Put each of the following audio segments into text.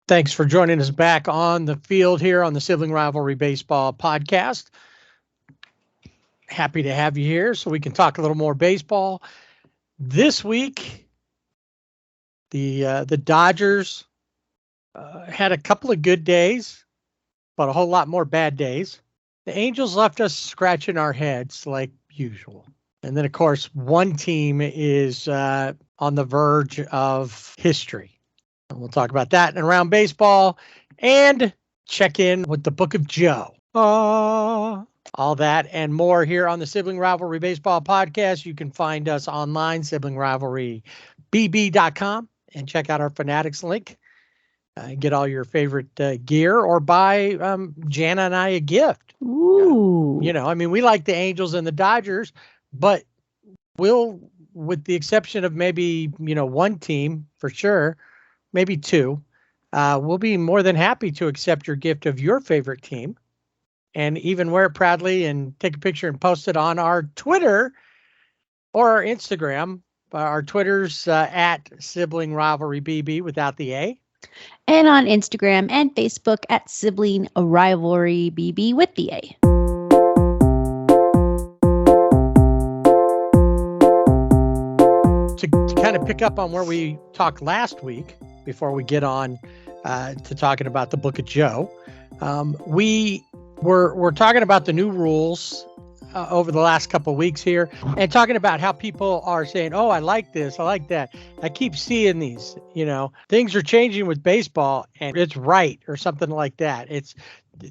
Thanks for joining us back on the field here on the Sibling Rivalry Baseball podcast. Happy to have you here so we can talk a little more baseball. This week, the Dodgers had a couple of good days, but a whole lot more bad days. The Angels left us scratching our heads like usual. And then, of course, one team is on the verge of history. And we'll talk about that and around baseball and check in with the Book of Joe. All that and more here on the Sibling Rivalry Baseball podcast. You can find us online, siblingrivalrybb.com, and check out our Fanatics link. Get all your favorite gear or buy Jana and I a gift. Ooh. We like the Angels and the Dodgers, but we'll, with the exception of maybe, one team for sure, maybe two, we'll be more than happy to accept your gift of your favorite team and even wear it proudly and take a picture and post it on our Twitter or our Instagram. Our Twitter's at Sibling Rivalry BB without the A. And on Instagram and Facebook at Sibling Rivalry BB with the A. To kind of pick up on where we talked last week, before we get on to talking about the Book of Joe, we're talking about the new rules over the last couple of weeks here, and talking about how people are saying, "Oh, I like this, I like that." I keep seeing these, things are changing with baseball, and it's right or something like that.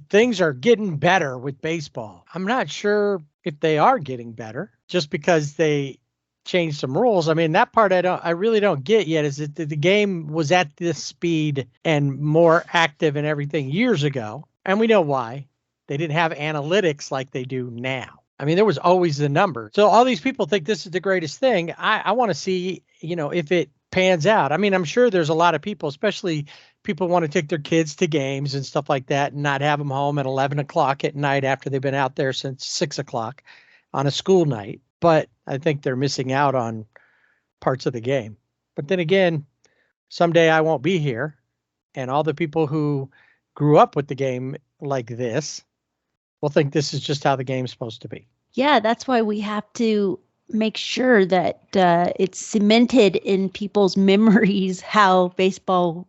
Things are getting better with baseball. I'm not sure if they are getting better just because they change some rules. That part I really don't get yet, is that the game was at this speed and more active and everything years ago. And we know why. They didn't have analytics like they do now. There was always the number. So all these people think this is the greatest thing. I want to see, if it pans out. I'm sure there's a lot of people, especially people want to take their kids to games and stuff like that and not have them home at 11 o'clock at night after they've been out there since 6 o'clock on a school night. But I think they're missing out on parts of the game. But then again, someday I won't be here, and all the people who grew up with the game like this will think this is just how the game's supposed to be. Yeah, that's why we have to make sure that it's cemented in people's memories how baseball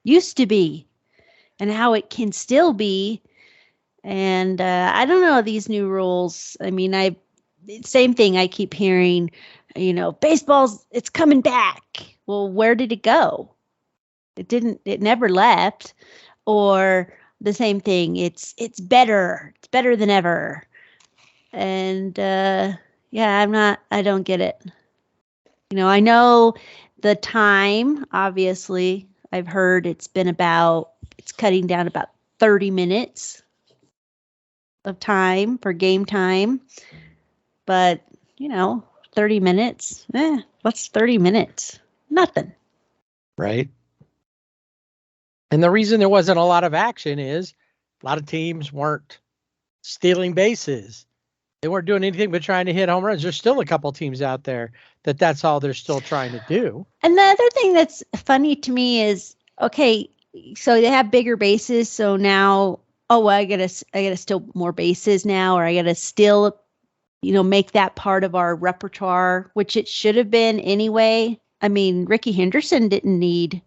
used to be and how it can still be. And I don't know, these new rules. Same thing I keep hearing, it's coming back. Well, where did it go? It never left. Or the same thing, it's better than ever. And I don't get it. I know the time, obviously, I've heard it's cutting down about 30 minutes of time for game time. But, 30 minutes, what's 30 minutes? Nothing. Right. And the reason there wasn't a lot of action is a lot of teams weren't stealing bases. They weren't doing anything but trying to hit home runs. There's still a couple teams out there that's all they're still trying to do. And the other thing that's funny to me is, okay, so they have bigger bases. So now, I gotta steal more bases now, or I gotta still make that part of our repertoire, which it should have been anyway. Ricky Henderson didn't need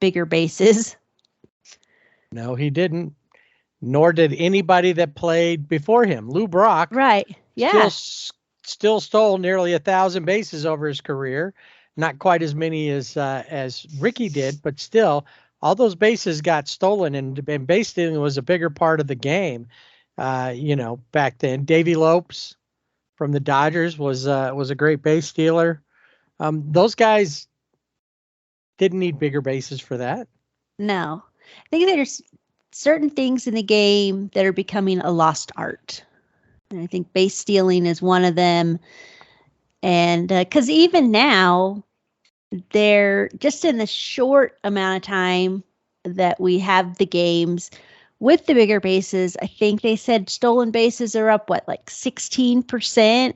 bigger bases. No, he didn't. Nor did anybody that played before him. Lou Brock. Right. Yeah. Still stole nearly 1,000 bases over his career. Not quite as many as Ricky did, but still, all those bases got stolen, and base stealing was a bigger part of the game. Back then, Davey Lopes from the Dodgers was a great base stealer. Those guys didn't need bigger bases for that. No. I think there's certain things in the game that are becoming a lost art. And I think base stealing is one of them. And because even now, they're just in the short amount of time that we have the games with the bigger bases, I think they said stolen bases are up, 16%?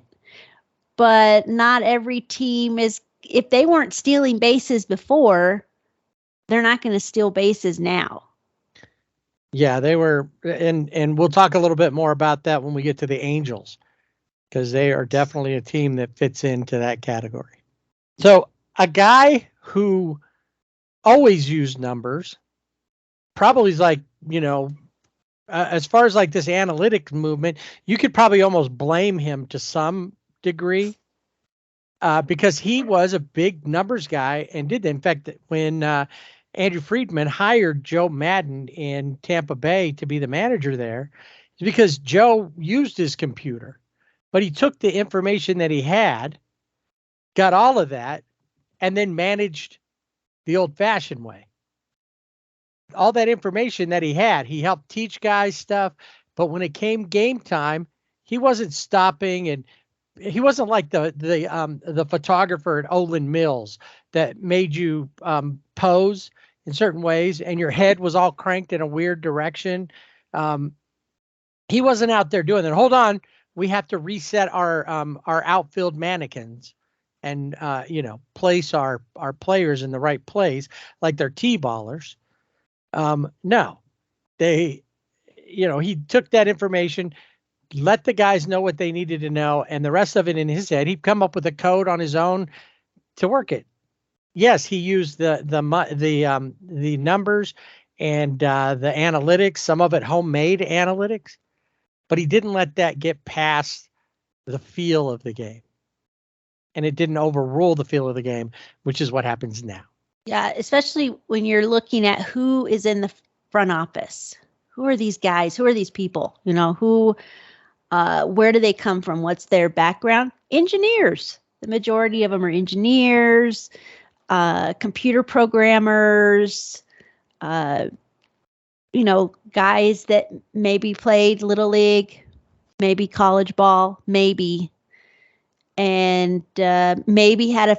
But not every team is, if they weren't stealing bases before, they're not going to steal bases now. Yeah, they were, and we'll talk a little bit more about that when we get to the Angels, because they are definitely a team that fits into that category. So a guy who always used numbers, probably is like, as far as like this analytics movement, you could probably almost blame him to some degree, because he was a big numbers guy and did that. In fact, when Andrew Friedman hired Joe Maddon in Tampa Bay to be the manager there, it's because Joe used his computer, but he took the information that he had, got all of that, and then managed the old-fashioned way. All that information that he had, he helped teach guys stuff, but when it came game time, he wasn't stopping, and he wasn't like the photographer at Olin Mills that made you pose in certain ways and your head was all cranked in a weird direction. He wasn't out there doing that. Hold on, we have to reset our outfield mannequins and place our players in the right place like they're T-ballers. No, he took that information, let the guys know what they needed to know, and the rest of it in his head. He'd come up with a code on his own to work it. Yes, he used the numbers and the analytics, some of it homemade analytics, but he didn't let that get past the feel of the game, and it didn't overrule the feel of the game, which is what happens now. Yeah, especially when you're looking at who is in the front office. Who are these guys? Who are these people? Where do they come from? What's their background? Engineers. The majority of them are engineers, computer programmers, guys that maybe played Little League, maybe college ball, and maybe had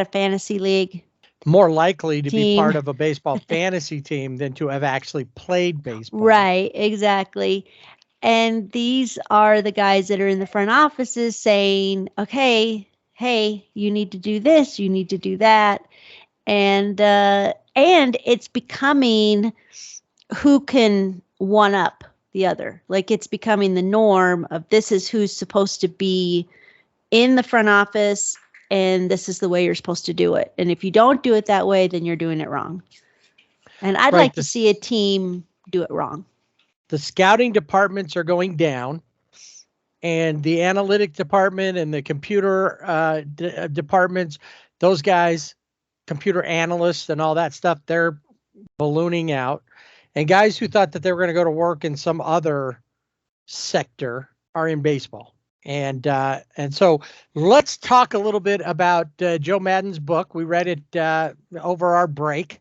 a fantasy league. More likely to be part of a baseball fantasy team than to have actually played baseball. Right, exactly. And these are the guys that are in the front offices saying, okay, hey, you need to do this, you need to do that. And it's becoming who can one up the other. Like it's becoming the norm of this is who's supposed to be in the front office and this is the way you're supposed to do it. And if you don't do it that way, then you're doing it wrong. And I'd like to see a team do it wrong. The scouting departments are going down, and the analytic department and the computer departments, those guys, computer analysts and all that stuff, they're ballooning out. And guys who thought that they were going to go to work in some other sector are in baseball. And so let's talk a little bit about Joe Maddon's book. We read it over our break.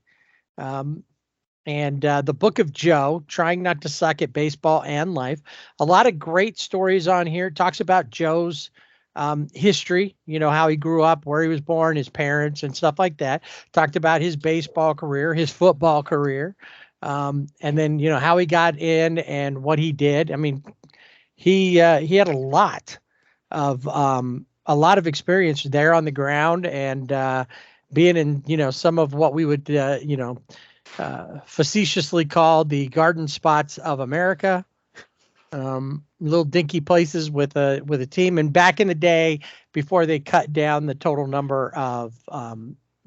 And the Book of Joe, Trying Not to Suck at Baseball and Life. A lot of great stories on here. Talks about Joe's history, how he grew up, where he was born, his parents and stuff like that. Talked about his baseball career, his football career, and then, how he got in and what he did. I mean, he had a lot of experience there on the ground and being in, some of what we would, facetiously called the garden spots of America, little dinky places with a team. And back in the day, before they cut down the total number of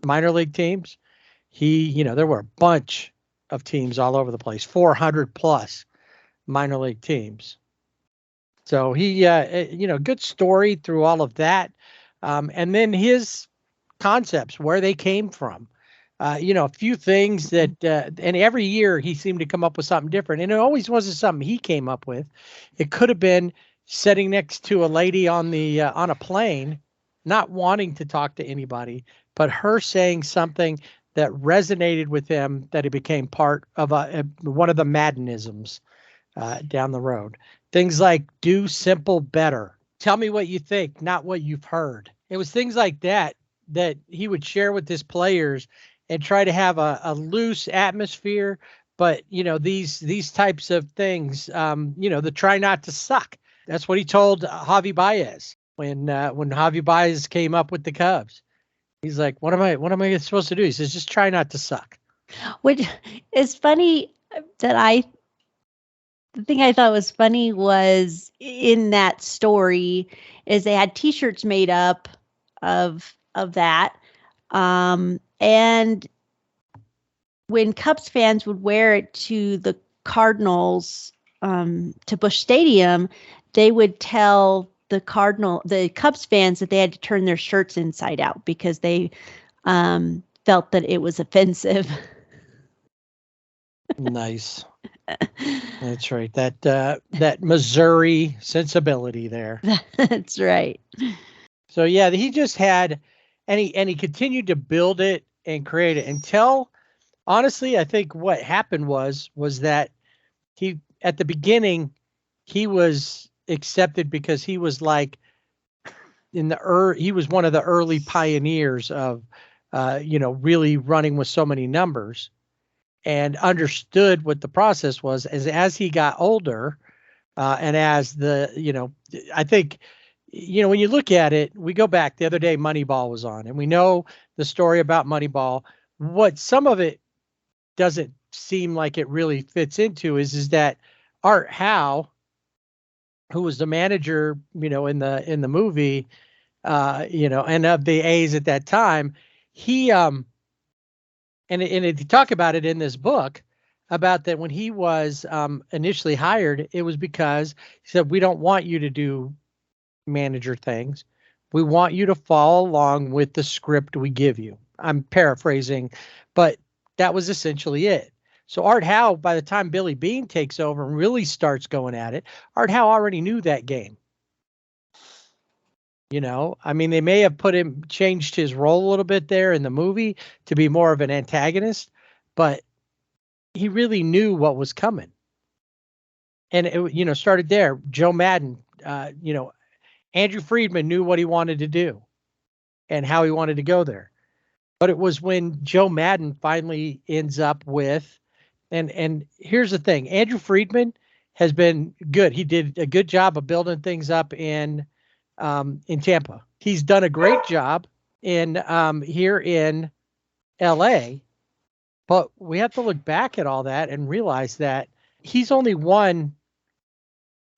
minor league teams, there were a bunch of teams all over the place, 400 plus minor league teams. So he, good story through all of that. And then his concepts, where they came from. A few things that, and every year he seemed to come up with something different. And it always wasn't something he came up with. It could have been sitting next to a lady on a plane, not wanting to talk to anybody, but her saying something that resonated with him, that it became part of one of the Maddonisms down the road. Things like do simple better. Tell me what you think, not what you've heard. It was things like that he would share with his players and try to have a loose atmosphere. But, these types of things, the try not to suck. That's what he told Javi Baez when Javi Baez came up with the Cubs. He's like, what am I supposed to do? He says, just try not to suck. Which is funny that the thing I thought was funny was in that story is they had T-shirts made up of that. And when Cubs fans would wear it to the Cardinals, to Busch Stadium, they would tell the Cubs fans that they had to turn their shirts inside out because they felt that it was offensive. Nice. That's right. That Missouri sensibility there. That's right. So yeah, he just had, and he continued to build it and create it until, honestly, I think what happened was that he, at the beginning, he was accepted because he was like he was one of the early pioneers of, really running with so many numbers, and understood what the process was. As he got older, and as I think, when you look at it, we go back the other day, Moneyball was on, and we know the story about Moneyball. What some of it doesn't seem like it really fits into is that Art Howe, who was the manager, in the movie, and of the A's at that time, he and if you talk about it in this book, about that when he was initially hired, it was because he said, we don't want you to do manager things. We want you to follow along with the script we give you. I'm paraphrasing, but that was essentially it. So Art Howe, by the time Billy Beane takes over and really starts going at it, Art Howe already knew that game. I mean, they may have changed his role a little bit there in the movie to be more of an antagonist, but he really knew what was coming. And it, started there. Joe Maddon, Andrew Friedman knew what he wanted to do and how he wanted to go there. But it was when Joe Maddon finally ends up with, and here's the thing, Andrew Friedman has been good. He did a good job of building things up in Tampa. He's done a great job in here in LA, but we have to look back at all that and realize that he's only won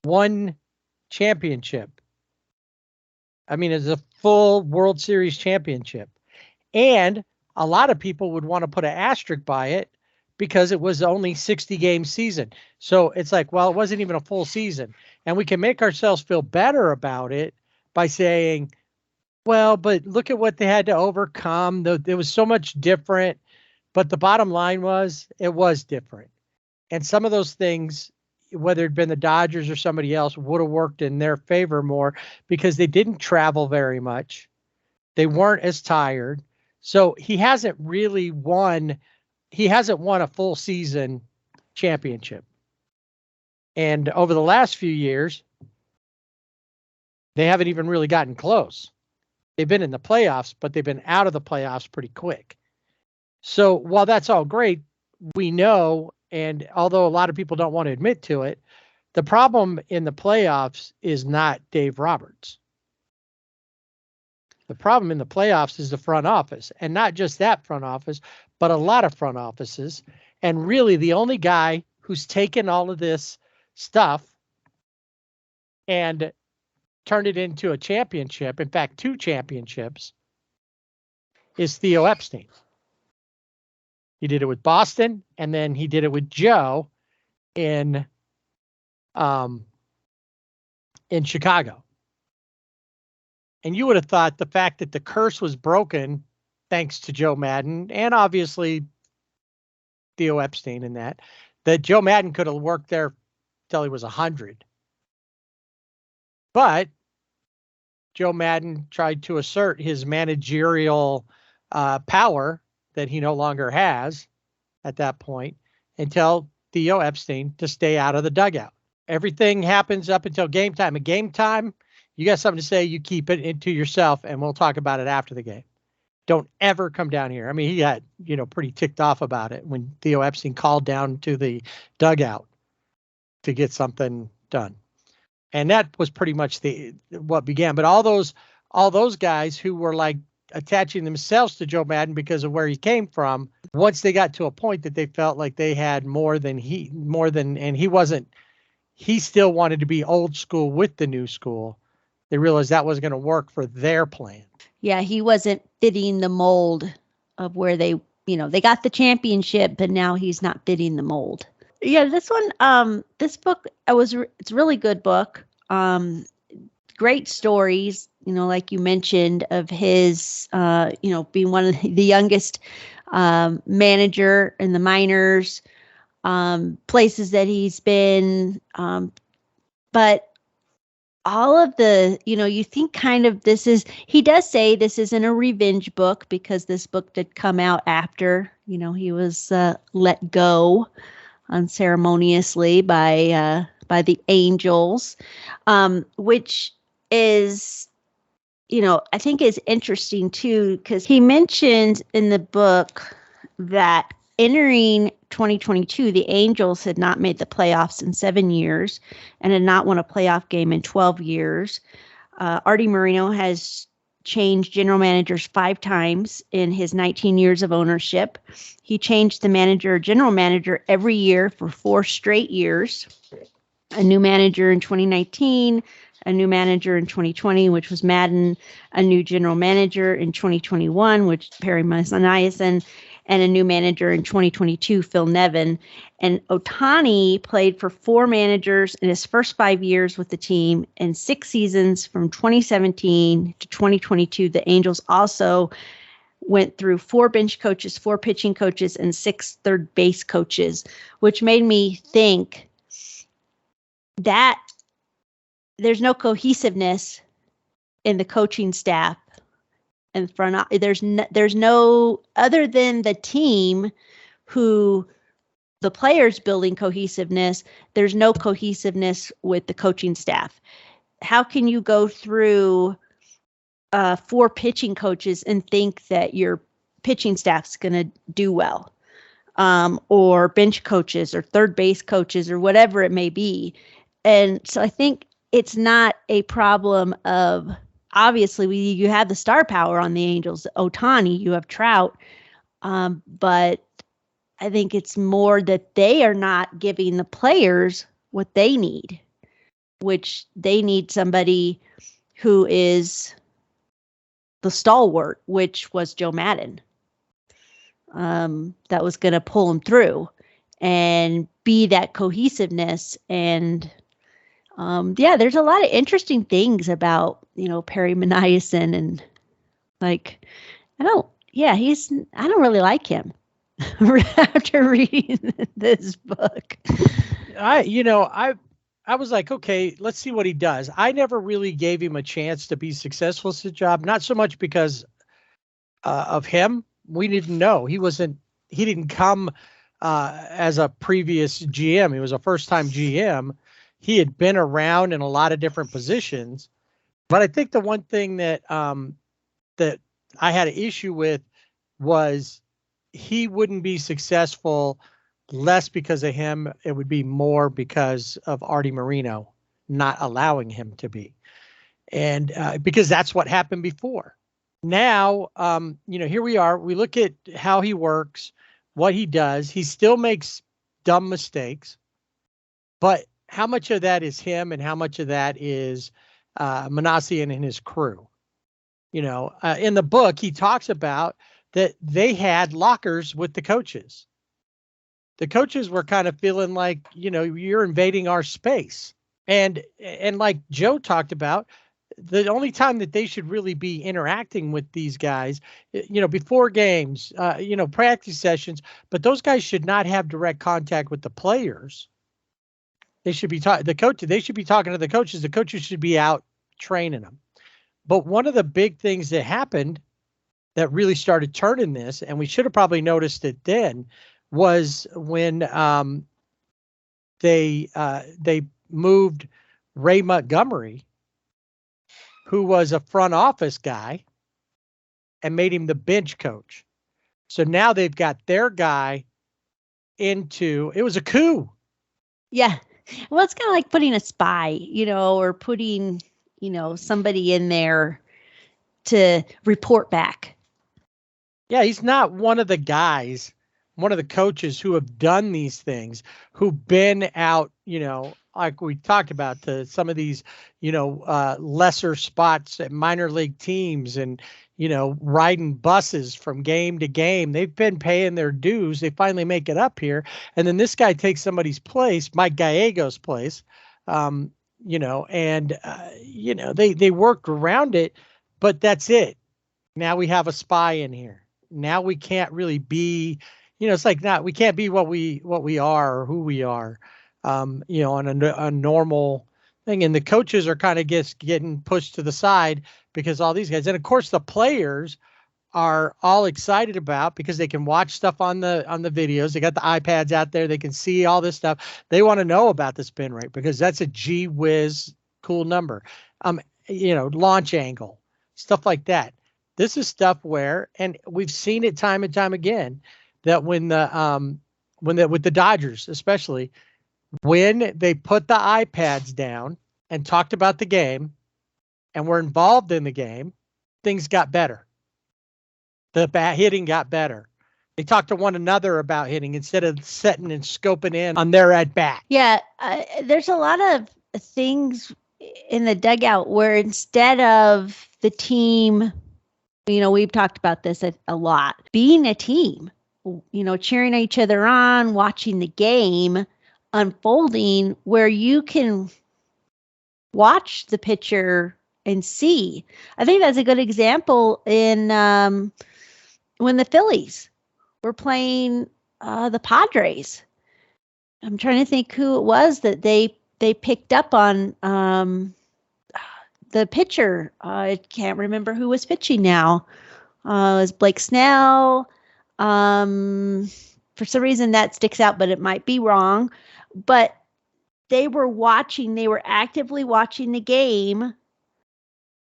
one championship. I mean, it's a full World Series championship. And a lot of people would want to put an asterisk by it because it was only 60 game season. So it's like, well, it wasn't even a full season. And we can make ourselves feel better about it by saying, well, but look at what they had to overcome. It was so much different. But the bottom line was, it was different. And some of those things, whether it'd been the Dodgers or somebody else, would have worked in their favor more because they didn't travel very much. They weren't as tired. So he hasn't won a full season championship. And over the last few years, they haven't even really gotten close. They've been in the playoffs, but they've been out of the playoffs pretty quick. So while that's all great, we know, and although a lot of people don't want to admit to it, the problem in the playoffs is not Dave Roberts. The problem in the playoffs is the front office, and not just that front office, but a lot of front offices. And really the only guy who's taken all of this stuff and turned it into a championship, in fact, 2 championships, is Theo Epstein. He did it with Boston, and then he did it with Joe in Chicago. And you would have thought the fact that the curse was broken, thanks to Joe Maddon and obviously Theo Epstein in that Joe Maddon could have worked there till he was 100. But Joe Maddon tried to assert his managerial power that he no longer has at that point and tell Theo Epstein to stay out of the dugout. Everything happens up until game time. At game time, you got something to say, you keep it into yourself, and we'll talk about it after the game. Don't ever come down here. I mean, he got, pretty ticked off about it when Theo Epstein called down to the dugout to get something done. And that was pretty much what began. But all those guys who were like attaching themselves to Joe Maddon because of where he came from. Once they got to a point that they felt like they had and he still wanted to be old school with the new school. They realized that wasn't going to work for their plan. Yeah, he wasn't fitting the mold of where they got the championship, but now he's not fitting the mold. Yeah, this one, this book, it's a really good book. Great stories, like you mentioned, of his, being one of the youngest manager in the minors, places that he's been. But all of the, you think kind of he does say this isn't a revenge book because this book did come out after, he was let go unceremoniously by the Angels, which is, I think is interesting too, because he mentioned in the book that entering 2022, the Angels had not made the playoffs in 7 years and had not won a playoff game in 12 years. Artie Moreno has changed general managers 5 times in his 19 years of ownership. He changed the general manager every year for 4 straight years. A new manager in 2019, a new manager in 2020, which was Maddon, a new general manager in 2021, which Perry Niasen, and a new manager in 2022, Phil Nevin. And Ohtani played for 4 managers in his first 5 years with the team and 6 seasons from 2017 to 2022. The Angels also went through 4 bench coaches, 4 pitching coaches, and 6 third base coaches, which made me think that there's no cohesiveness in the coaching staff and front. There's no other than the team who the players building cohesiveness. There's no cohesiveness with the coaching staff. How can you go through 4 pitching coaches and think that your pitching staff's going to do well, or bench coaches or third base coaches or whatever it may be? And so I think it's not a problem of, obviously you have the star power on the Angels, Ohtani, you have Trout, but I think it's more that they are not giving the players what they need, which they need somebody who is the stalwart, which was Joe Maddon, that was going to pull them through and be that cohesiveness. And there's a lot of interesting things about, Perry Niasen, and I don't really like him after reading this book. I was like, okay, let's see what he does. I never really gave him a chance to be successful at his job, not so much because of him. We didn't know. He didn't come as a previous GM. He was a first-time GM. He had been around in a lot of different positions, but I think the one thing that that I had an issue with was he wouldn't be successful less because of him. It would be more because of Artie Moreno not allowing him to be, and because that's what happened before. Now, here we are. We look at how he works, what he does. He still makes dumb mistakes, but how much of that is him and how much of that is Manassian and his crew? In the book, he talks about that they had lockers with the coaches. The coaches were kind of feeling like, you're invading our space. And like Joe talked about, the only time that they should really be interacting with these guys, before games, practice sessions, but those guys should not have direct contact with the players. They should be they should be talking to the coaches. The coaches should be out training them. But one of the big things that happened that really started turning this, and we should have probably noticed it then, was when they moved Ray Montgomery, who was a front office guy, and made him the bench coach. So now they've got their guy it was a coup. Yeah. Well, it's kind of like putting a spy, or putting, somebody in there to report back. Yeah, he's not one of the guys, one of the coaches who have done these things, who've been out, like we talked about, to some of these, lesser spots at minor league teams and, riding buses from game to game. They've been paying their dues. They finally make it up here. And then this guy takes somebody's place, Mike Gallego's place, and, they worked around it, but that's it. Now we have a spy in here. Now we can't really be, it's like we can't be what we are or who we are, on a normal thing. And the coaches are kind of getting pushed to the side because all these guys, and of course the players are all excited about because they can watch stuff on the videos. They got the iPads out there. They can see all this stuff. They want to know about the spin rate because that's a gee whiz cool number. Launch angle, stuff like that. This is stuff where, and we've seen it time and time again, that with the Dodgers, especially when they put the iPads down and talked about the game and were involved in the game, things got better. The bat hitting got better. They talked to one another about hitting instead of sitting and scoping in on their at bat. Yeah, there's a lot of things in the dugout where instead of the team, we've talked about this a lot, being a team, cheering each other on, watching the game unfolding, where you can watch the pitcher and see. I think that's a good example in when the Phillies were playing the Padres. I'm trying to think who it was that they picked up on the pitcher. I can't remember who was pitching now. It was Blake Snell. For some reason that sticks out, but it might be wrong. But they were actively watching the game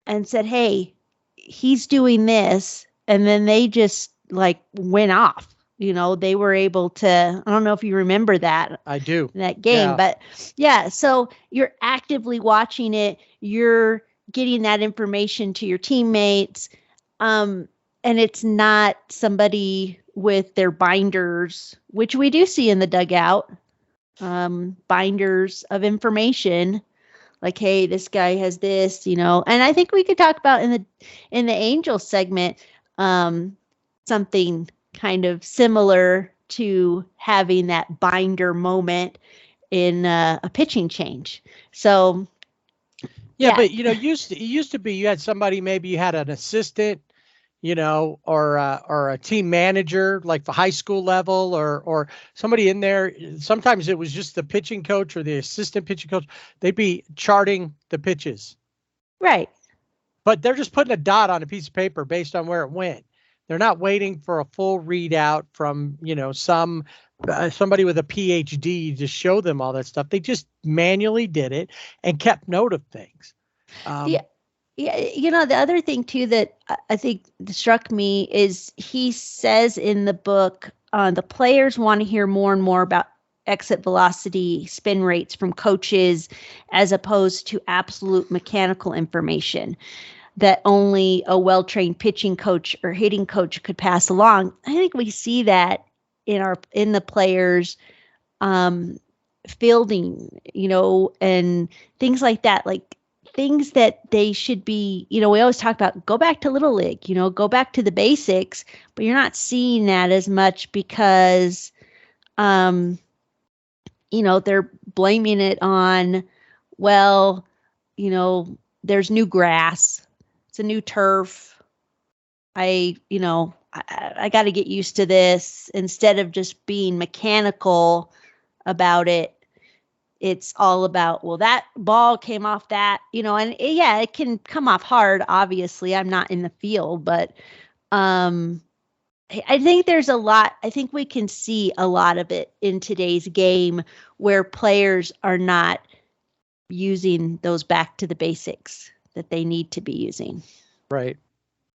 and said, hey, he's doing this. And then they just went off. They were able to, I don't know if you remember that. I do. That game, yeah. But yeah, so you're actively watching it. You're getting that information to your teammates. And it's not somebody with their binders, which we do see in the dugout, binders of information. Like, hey, this guy has this, and I think we could talk about in the Angels segment, something kind of similar to having that binder moment in a pitching change. So, yeah. But it used to be you had somebody, maybe you had an assistant, or a team manager, like the high school level, or somebody in there. Sometimes it was just the pitching coach or the assistant pitching coach. They'd be charting the pitches. Right. But they're just putting a dot on a piece of paper based on where it went. They're not waiting for a full readout from, somebody with a PhD to show them all that stuff. They just manually did it and kept note of things. Yeah. The other thing too that I think struck me is he says in the book, the players want to hear more and more about exit velocity, spin rates from coaches, as opposed to absolute mechanical information that only a well-trained pitching coach or hitting coach could pass along. I think we see that in the players fielding, and things like that, like things that they should be, we always talk about, go back to Little League, go back to the basics, but you're not seeing that as much because, they're blaming it on, well, there's new grass. It's a new turf. I got to get used to this, instead of just being mechanical about it. It's all about, well, that ball came off that, and yeah, it can come off hard. Obviously, I'm not in the field, but I think there's a lot. I think we can see a lot of it in today's game where players are not using those back to the basics that they need to be using. Right.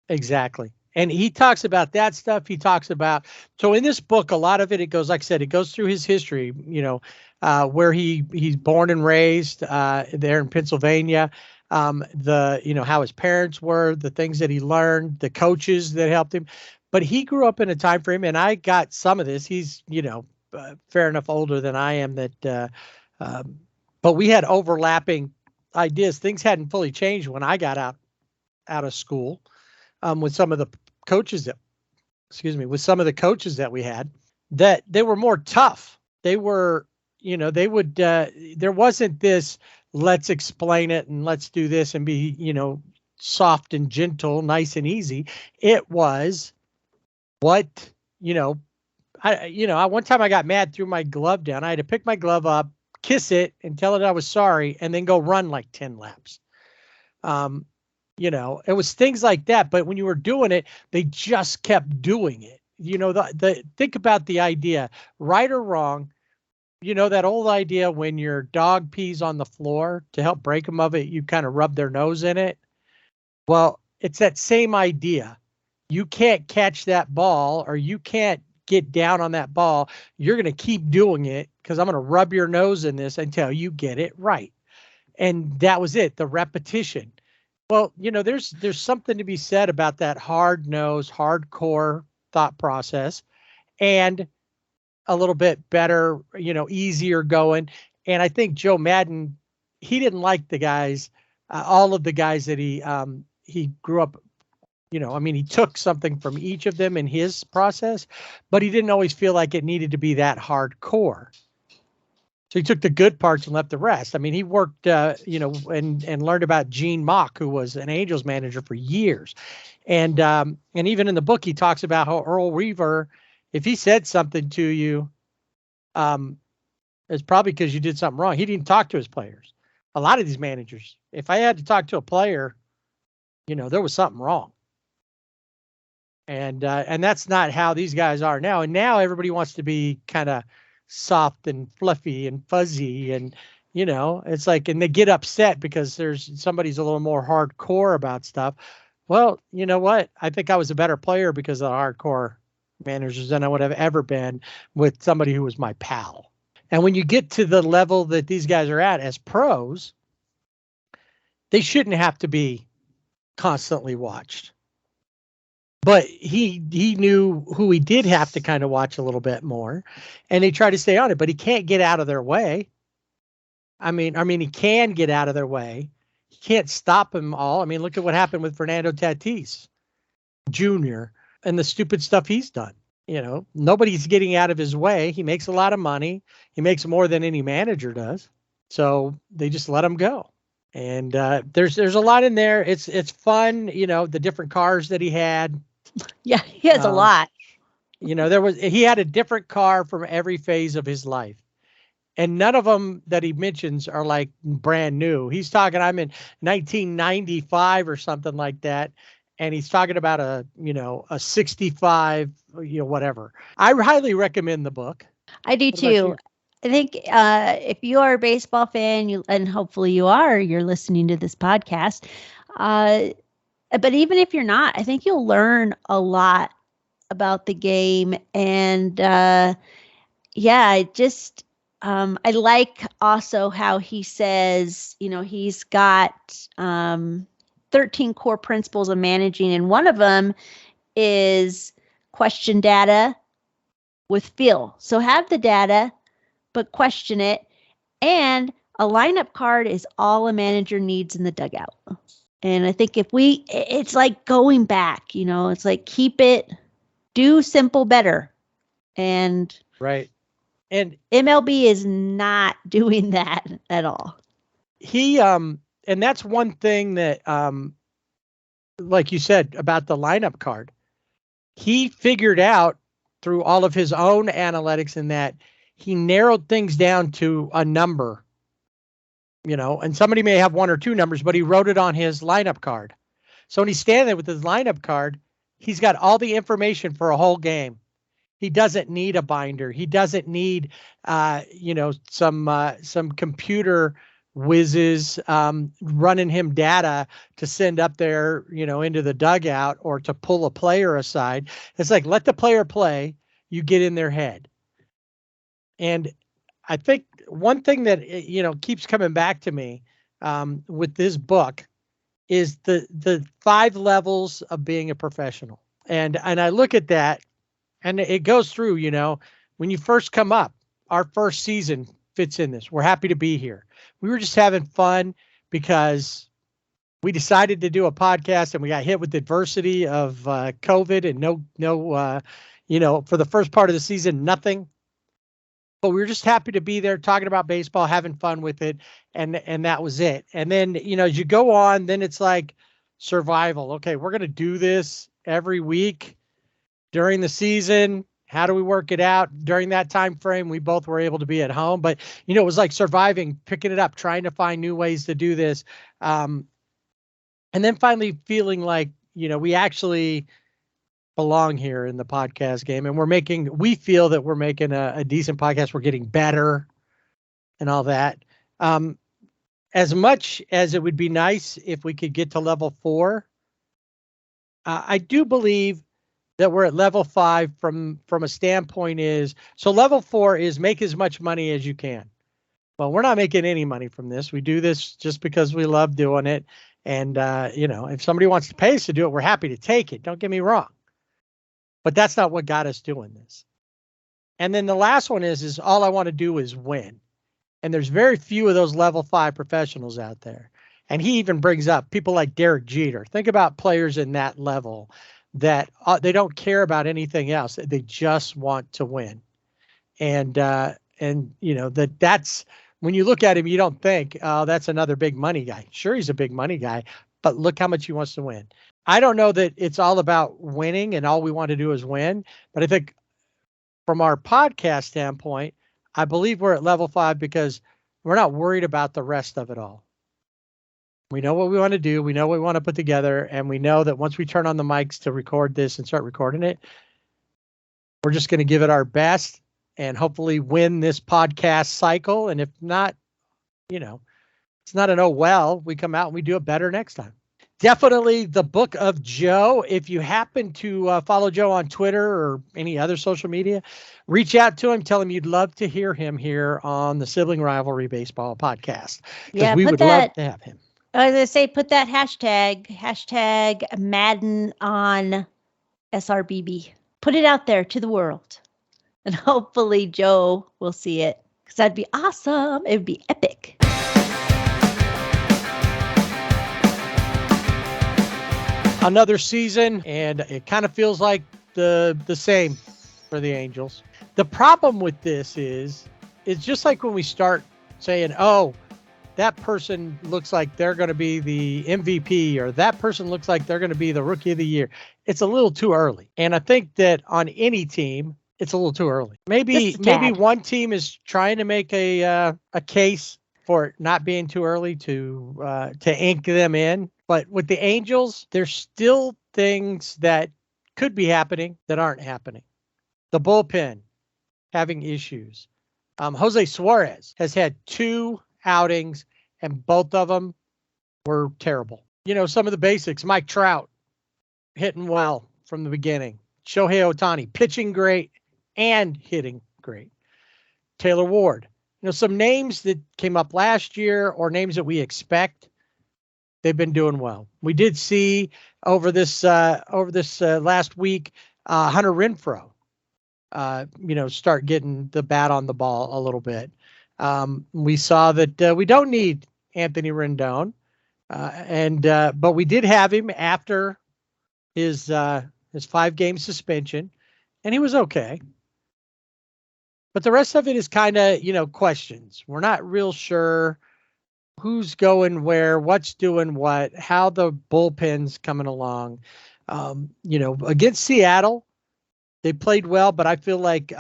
Exactly. And he talks about that stuff. He talks about, so in this book, a lot of it goes, like I said, it goes through his history, where he's born and raised there in Pennsylvania. how his parents were, the things that he learned, the coaches that helped him. But he grew up in a time frame, and I got some of this. He's, fair enough older than I am but we had overlapping ideas. Things hadn't fully changed when I got out of school, with some of the with some of the coaches that we had, that they were more tough. They were, they would, there wasn't this, let's explain it and let's do this and be, soft and gentle, nice and easy. It was what, one time I got mad, threw my glove down. I had to pick my glove up, kiss it, and tell it I was sorry, and then go run like 10 laps. It was things like that. But when you were doing it, they just kept doing it. Think about the idea, right or wrong. That old idea, when your dog pees on the floor, to help break them of it, you kind of rub their nose in it. Well, it's that same idea. You can't catch that ball, or you can't get down on that ball. You're going to keep doing it because I'm going to rub your nose in this until you get it right. And that was it, the repetition. Well, there's something to be said about that hard-nosed, hardcore thought process, and a little bit better, easier going. And I think Joe Maddon, he didn't like the guys, all of the guys that he grew up, he took something from each of them in his process, but he didn't always feel like it needed to be that hardcore. So he took the good parts and left the rest. He worked, and learned about Gene Mock, who was an Angels manager for years. And even in the book, he talks about how Earl Weaver, if he said something to you, it's probably because you did something wrong. He didn't talk to his players. A lot of these managers, if I had to talk to a player, there was something wrong. And that's not how these guys are now. And now everybody wants to be kind of soft and fluffy and fuzzy, and it's like, and they get upset because somebody's a little more hardcore about stuff. Well, you know what? I think I was a better player because of the hardcore managers than I would have ever been with somebody who was my pal. And when you get to the level that these guys are at as pros, they shouldn't have to be constantly watched. But he knew who he did have to kind of watch a little bit more, and he tried to stay on it, but he can't get out of their way. He can get out of their way. He can't stop them all. Look at what happened with Fernando Tatis Jr. and the stupid stuff he's done. Nobody's getting out of his way. He makes a lot of money. He makes more than any manager does. So they just let him go. And there's a lot in there. It's fun, the different cars that he had. Yeah, he has a lot. He had a different car from every phase of his life. And none of them that he mentions are like brand new. He's talking, I'm in 1995 or something like that. And he's talking about a 65, whatever. I highly recommend the book. I do too. I think if you are a baseball fan, and hopefully you're listening to this podcast. But even if you're not, I think you'll learn a lot about the game. And I like also how he says, he's got 13 core principles of managing. And one of them is question data with feel. So have the data, but question it. And a lineup card is all a manager needs in the dugout. And I think it's like going back, it's like do simple better. And right. And MLB is not doing that at all. And that's one thing that, like you said about the lineup card, he figured out through all of his own analytics, in that he narrowed things down to a number, and somebody may have one or two numbers, but he wrote it on his lineup card. So when he's standing there with his lineup card, he's got all the information for a whole game. He doesn't need a binder. He doesn't need, some computer whizzes running him data to send up there, into the dugout, or to pull a player aside. It's like, let the player play. You get in their head. And I think one thing that, keeps coming back to me with this book is the 5 levels of being a professional. And I look at that, and it goes through, when you first come up, our first season fits in this. We're happy to be here. We were just having fun because we decided to do a podcast, and we got hit with the adversity of COVID and no, for the first part of the season, nothing. But we were just happy to be there talking about baseball, having fun with it. And that was it. And then, as you go on, then it's like survival. Okay, we're going to do this every week during the season. How do we work it out during that time frame? We both were able to be at home, but it was like surviving, picking it up, trying to find new ways to do this. And then finally feeling like, we actually belong here in the podcast game, and we feel that we're making a decent podcast. We're getting better and all that. As much as it would be nice if we could get to level 4, I do believe that we're at level 5 from a standpoint so level 4 is make as much money as you can. Well, we're not making any money from this. We do this just because we love doing it. And, if somebody wants to pay us to do it, we're happy to take it. Don't get me wrong. But that's not what got us doing this. And then the last one is all I want to do is win. And there's very few of those level 5 professionals out there. And he even brings up people like Derek Jeter. Think about players in that level that they don't care about anything else. They just want to win. And that's when you look at him, you don't think, oh, that's another big money guy. Sure, he's a big money guy, but look how much he wants to win. I don't know that it's all about winning and all we want to do is win, but I think from our podcast standpoint, I believe we're at level 5 because we're not worried about the rest of it all. We know what we want to do. We know what we want to put together. And we know that once we turn on the mics to record this and start recording it, we're just going to give it our best and hopefully win this podcast cycle. And if not, it's not an oh well, we come out and we do it better next time. Definitely the book of Joe. If you happen to follow Joe on Twitter or any other social media, reach out to him. Tell him you'd love to hear him here on the Sibling Rivalry Baseball podcast. Yeah, we would love to have him. I was going to say, put that hashtag Maddon on SRBB. Put it out there to the world. And hopefully Joe will see it, because that'd be awesome. It would be epic. Another season, and it kind of feels like the same for the Angels. The problem with this is, it's just like when we start saying, oh, that person looks like they're going to be the MVP, or that person looks like they're going to be the Rookie of the Year. It's a little too early. And I think that on any team, it's a little too early. Maybe one team is trying to make a case for it not being too early to ink them in. But with the Angels, there's still things that could be happening that aren't happening. The bullpen having issues. Jose Suarez has had 2 outings, and both of them were terrible. Some of the basics. Mike Trout hitting well from the beginning. Shohei Ohtani pitching great and hitting great. Taylor Ward. Some names that came up last year or names that we expect. They've been doing well. We did see over this last week, Hunter Renfroe, start getting the bat on the ball a little bit. We saw that we don't need Anthony Rendon, but we did have him after his 5-game suspension, and he was okay. But the rest of it is kind of, questions. We're not real sure who's going where, what's doing what, how the bullpen's coming along. Against Seattle, they played well, but I feel like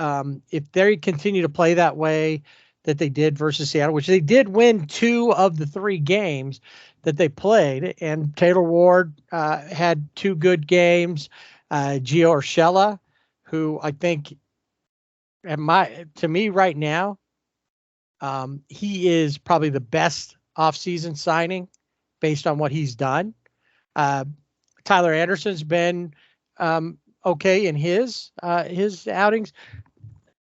if they continue to play that way that they did versus Seattle, which they did win 2 of the 3 games that they played, and Taylor Ward had 2 good games. Gio Urshela, who I think, to me right now, he is probably the best offseason signing based on what he's done. Tyler Anderson's been okay in his outings,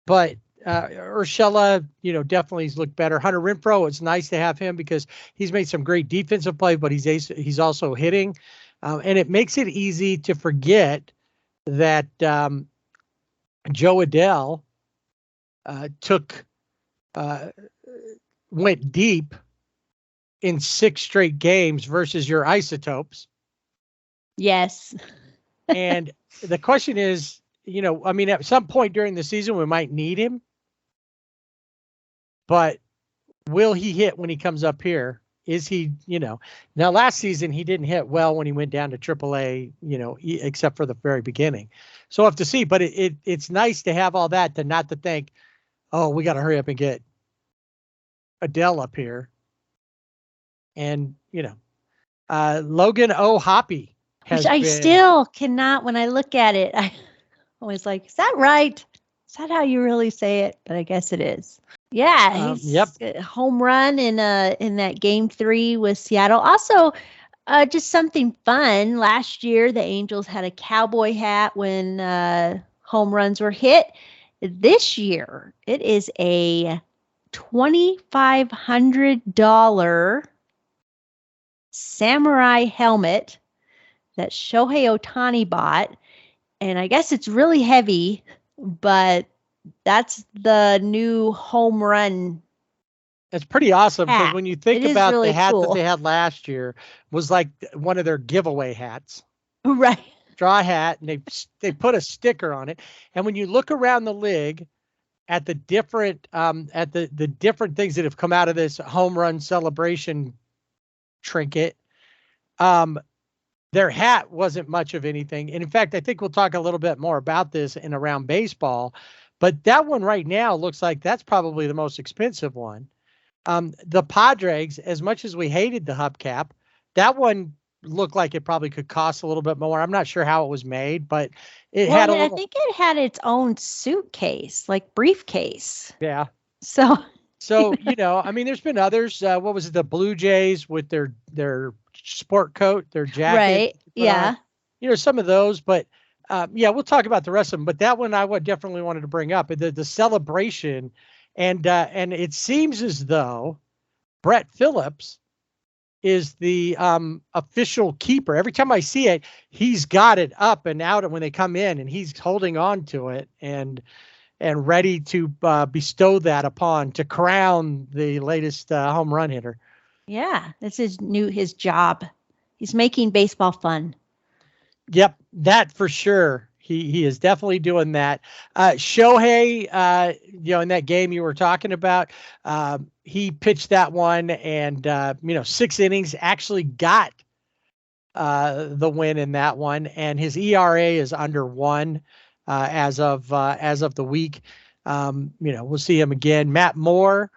but Urshela, definitely has looked better. Hunter Renfroe, it's nice to have him because he's made some great defensive play, but he's also hitting. And it makes it easy to forget that Joe Adell went deep in 6 straight games versus your isotopes. Yes. And the question is, at some point during the season, we might need him, but will he hit when he comes up here? Is he, now last season he didn't hit well when he went down to AAA, except for the very beginning. So we'll have to see, but it's nice to have all that to not to think, oh, we got to hurry up and get Adele up here. And, Logan O. Hoppy Which I still cannot, when I look at it, I always like, is that right? Is that how you really say it? But I guess it is. Yeah, he's a home run in that game 3 with Seattle. Also, just something fun. Last year, the Angels had a cowboy hat when home runs were hit. This year, it is a $2,500 samurai helmet that Shohei Ohtani bought. And I guess it's really heavy, but that's the new home run. It's pretty awesome because when you think about really the hat cool. that they had last year was like one of their giveaway hats. Right. Straw hat, and they put a sticker on it. And when you look around the league at the different the different things that have come out of this home run celebration trinket, their hat wasn't much of anything. And in fact, I think we'll talk a little bit more about this in around baseball, but that one right now looks like that's probably the most expensive one. The Padres, as much as we hated the hubcap, that one looked like it probably could cost a little bit more. I'm not sure how it was made, but it had a little... I think it had its own suitcase, like briefcase. Yeah. So, there's been others. What was it? The Blue Jays with their sport coat, their jacket. Right. Yeah. On. Some of those, but we'll talk about the rest of them. But that one I would definitely wanted to bring up the celebration, and it seems as though Brett Phillips is the official keeper. Every time I see it, he's got it up and out, and when they come in, and he's holding on to it and ready to bestow that upon to crown the latest home run hitter. Yeah, this is his job. He's making baseball fun. Yep, that for sure. He is definitely doing that. Shohei, in that game you were talking about, he pitched that one and 6 innings, actually got the win in that one, and his ERA is under 1 as of the week. We'll see him again. Matt Moore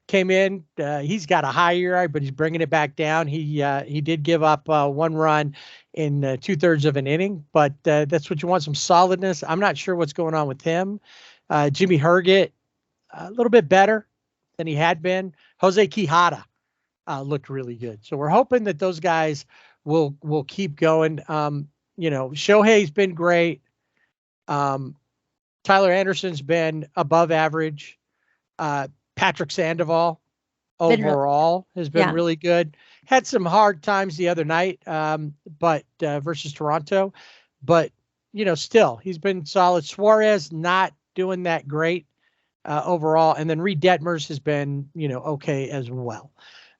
came in. He's got a high ERA, but he's bringing it back down. He did give up 1 run in 2/3 of an inning, but that's what you want, some solidness. I'm not sure what's going on with him. Jimmy Herget, a little bit better than he had been. Jose Quijada looked really good. So we're hoping that those guys will keep going. Shohei's been great. Tyler Anderson's been above average. Patrick Sandoval overall has been really good. Had some hard times the other night, but versus Toronto, but still he's been solid. Suarez not doing that great overall, and then Reed Detmers has been okay as well.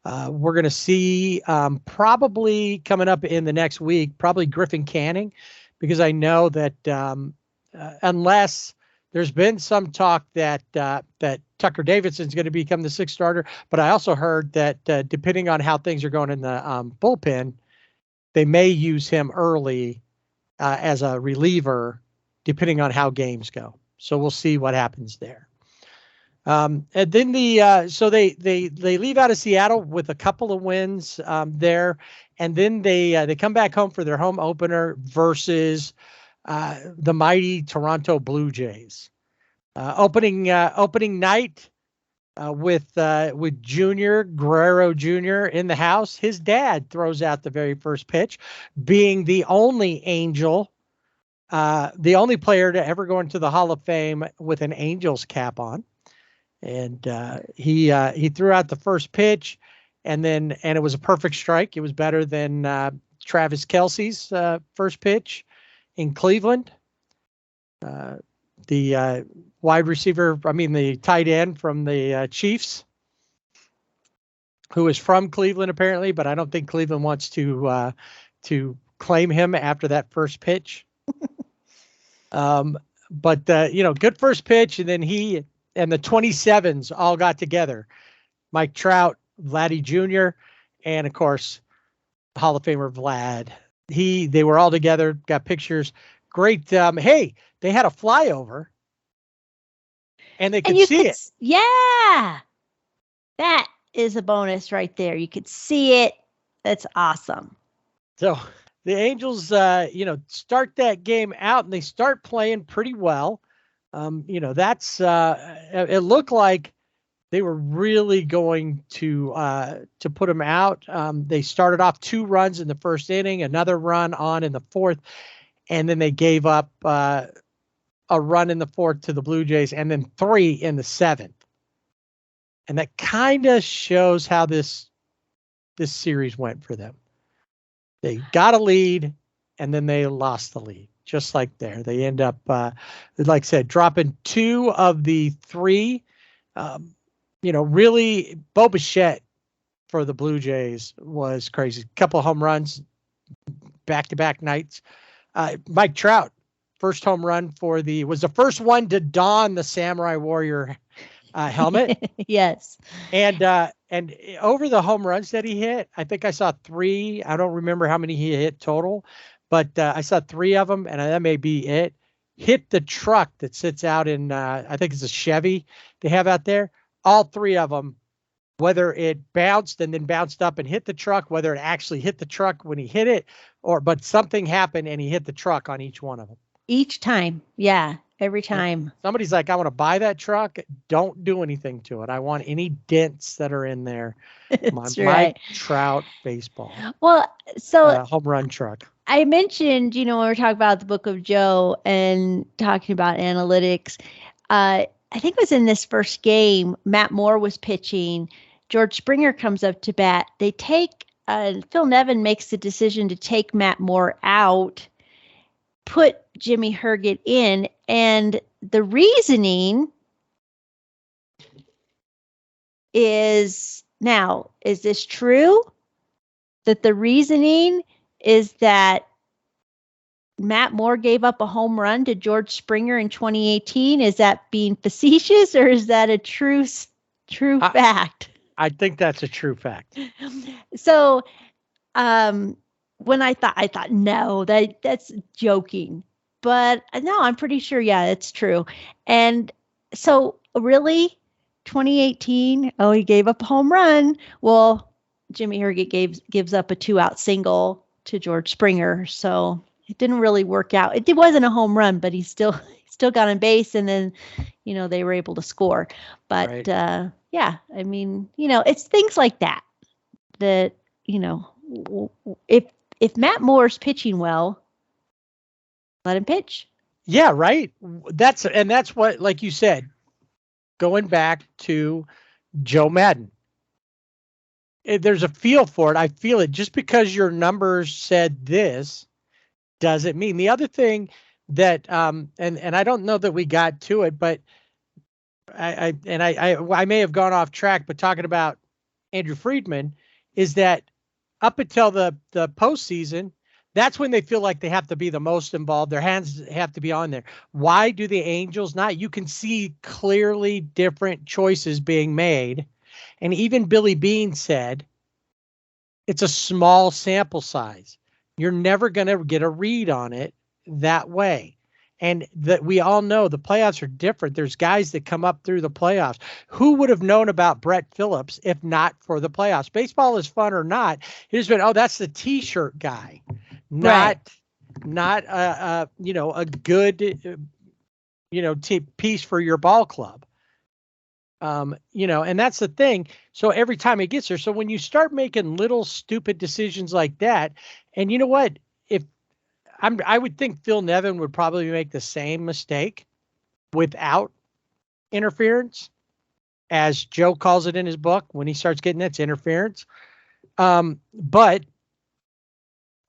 We're going to see probably coming up in the next week, probably Griffin Canning, because I know that unless there's been some talk that Tucker Davidson's going to become the 6th starter, but I also heard that depending on how things are going in the bullpen, they may use him early as a reliever, depending on how games go. So we'll see what happens there. And then so they leave out of Seattle with a couple of wins there, and then they come back home for their home opener versus the mighty Toronto Blue Jays. Opening night with Junior Guerrero Jr. in the house. His dad throws out the very first pitch, being the only Angel the only player to ever go into the Hall of Fame with an Angels cap on. And he threw out the first pitch, and it was a perfect strike. It was better than Travis Kelce's first pitch in Cleveland. The the tight end from the Chiefs, who is from Cleveland apparently, but I don't think Cleveland wants to claim him after that first pitch. But good first pitch, and then he and the 27s all got together. Mike Trout, Vladdy Jr., and of course, Hall of Famer Vlad. They were all together, got pictures. Great. Hey, they had a flyover, and they could see it. Yeah, that is a bonus right there. You could see it. That's awesome. So the Angels, start that game out, and they start playing pretty well. It looked like they were really going to put them out. They started off 2 runs in the first inning, another run on in the fourth, and then they gave up a run in the fourth to the Blue Jays, and then 3 in the seventh. And that kind of shows how this series went for them. They got a lead, and then they lost the lead, just like there. They end up, like I said, dropping 2 of the 3. Really, Bo Bichette for the Blue Jays was crazy. A couple of home runs, back-to-back nights. Mike Trout, first home run was the first one to don the Samurai Warrior helmet. Yes. And over the home runs that he hit, I think I saw 3. I don't remember how many he hit total, but I saw 3 of them, and that may be it. Hit the truck that sits out in, I think it's a Chevy they have out there. All 3 of them, whether it bounced and then bounced up and hit the truck, whether it actually hit the truck when he hit it, but something happened and he hit the truck on each one of them. Each time. Yeah. Every time. And somebody's like, I want to buy that truck. Don't do anything to it. I want any dents that are in there. That's right. Mike Trout baseball. Well, so home run truck. I mentioned, when we were talking about the Book of Joe and talking about analytics, I think it was in this first game, Matt Moore was pitching. George Springer comes up to bat. They take, Phil Nevin makes the decision to take Matt Moore out, put Jimmy Herget in, and the reasoning is, now, is this true? That the reasoning is that Matt Moore gave up a home run to George Springer in 2018. Is that being facetious, or is that a true fact? I think that's a true fact. So, when I thought no, that's joking, but no, I'm pretty sure. Yeah, it's true. And so, really, 2018. Oh, he gave up a home run. Well, Jimmy Herget gives up a 2-out single to George Springer. So it didn't really work out. It wasn't a home run, but he still got on base, and then, they were able to score. But right. Yeah, I mean, it's things like that, if Matt Moore's pitching well, let him pitch. Yeah, right. That's what, like you said, going back to Joe Maddon. There's a feel for it. I feel it. Just because your numbers said this doesn't mean. The other thing that and I don't know that we got to it, but I may have gone off track, but talking about Andrew Friedman, is that up until the postseason, that's when they feel like they have to be the most involved. Their hands have to be on there. Why do the Angels not? You can see clearly different choices being made. And even Billy Beane said, it's a small sample size. You're never going to get a read on it that way. And that we all know the playoffs are different. There's guys that come up through the playoffs. Who would have known about Brett Phillips if not for the playoffs? Baseball is fun or not. He's been, that's the T-shirt guy, not a good, piece for your ball club. And that's the thing. So every time it gets there. So when you start making little stupid decisions like that, and you know what, if I would think Phil Nevin would probably make the same mistake without interference, as Joe calls it in his book. When he starts getting that's interference. But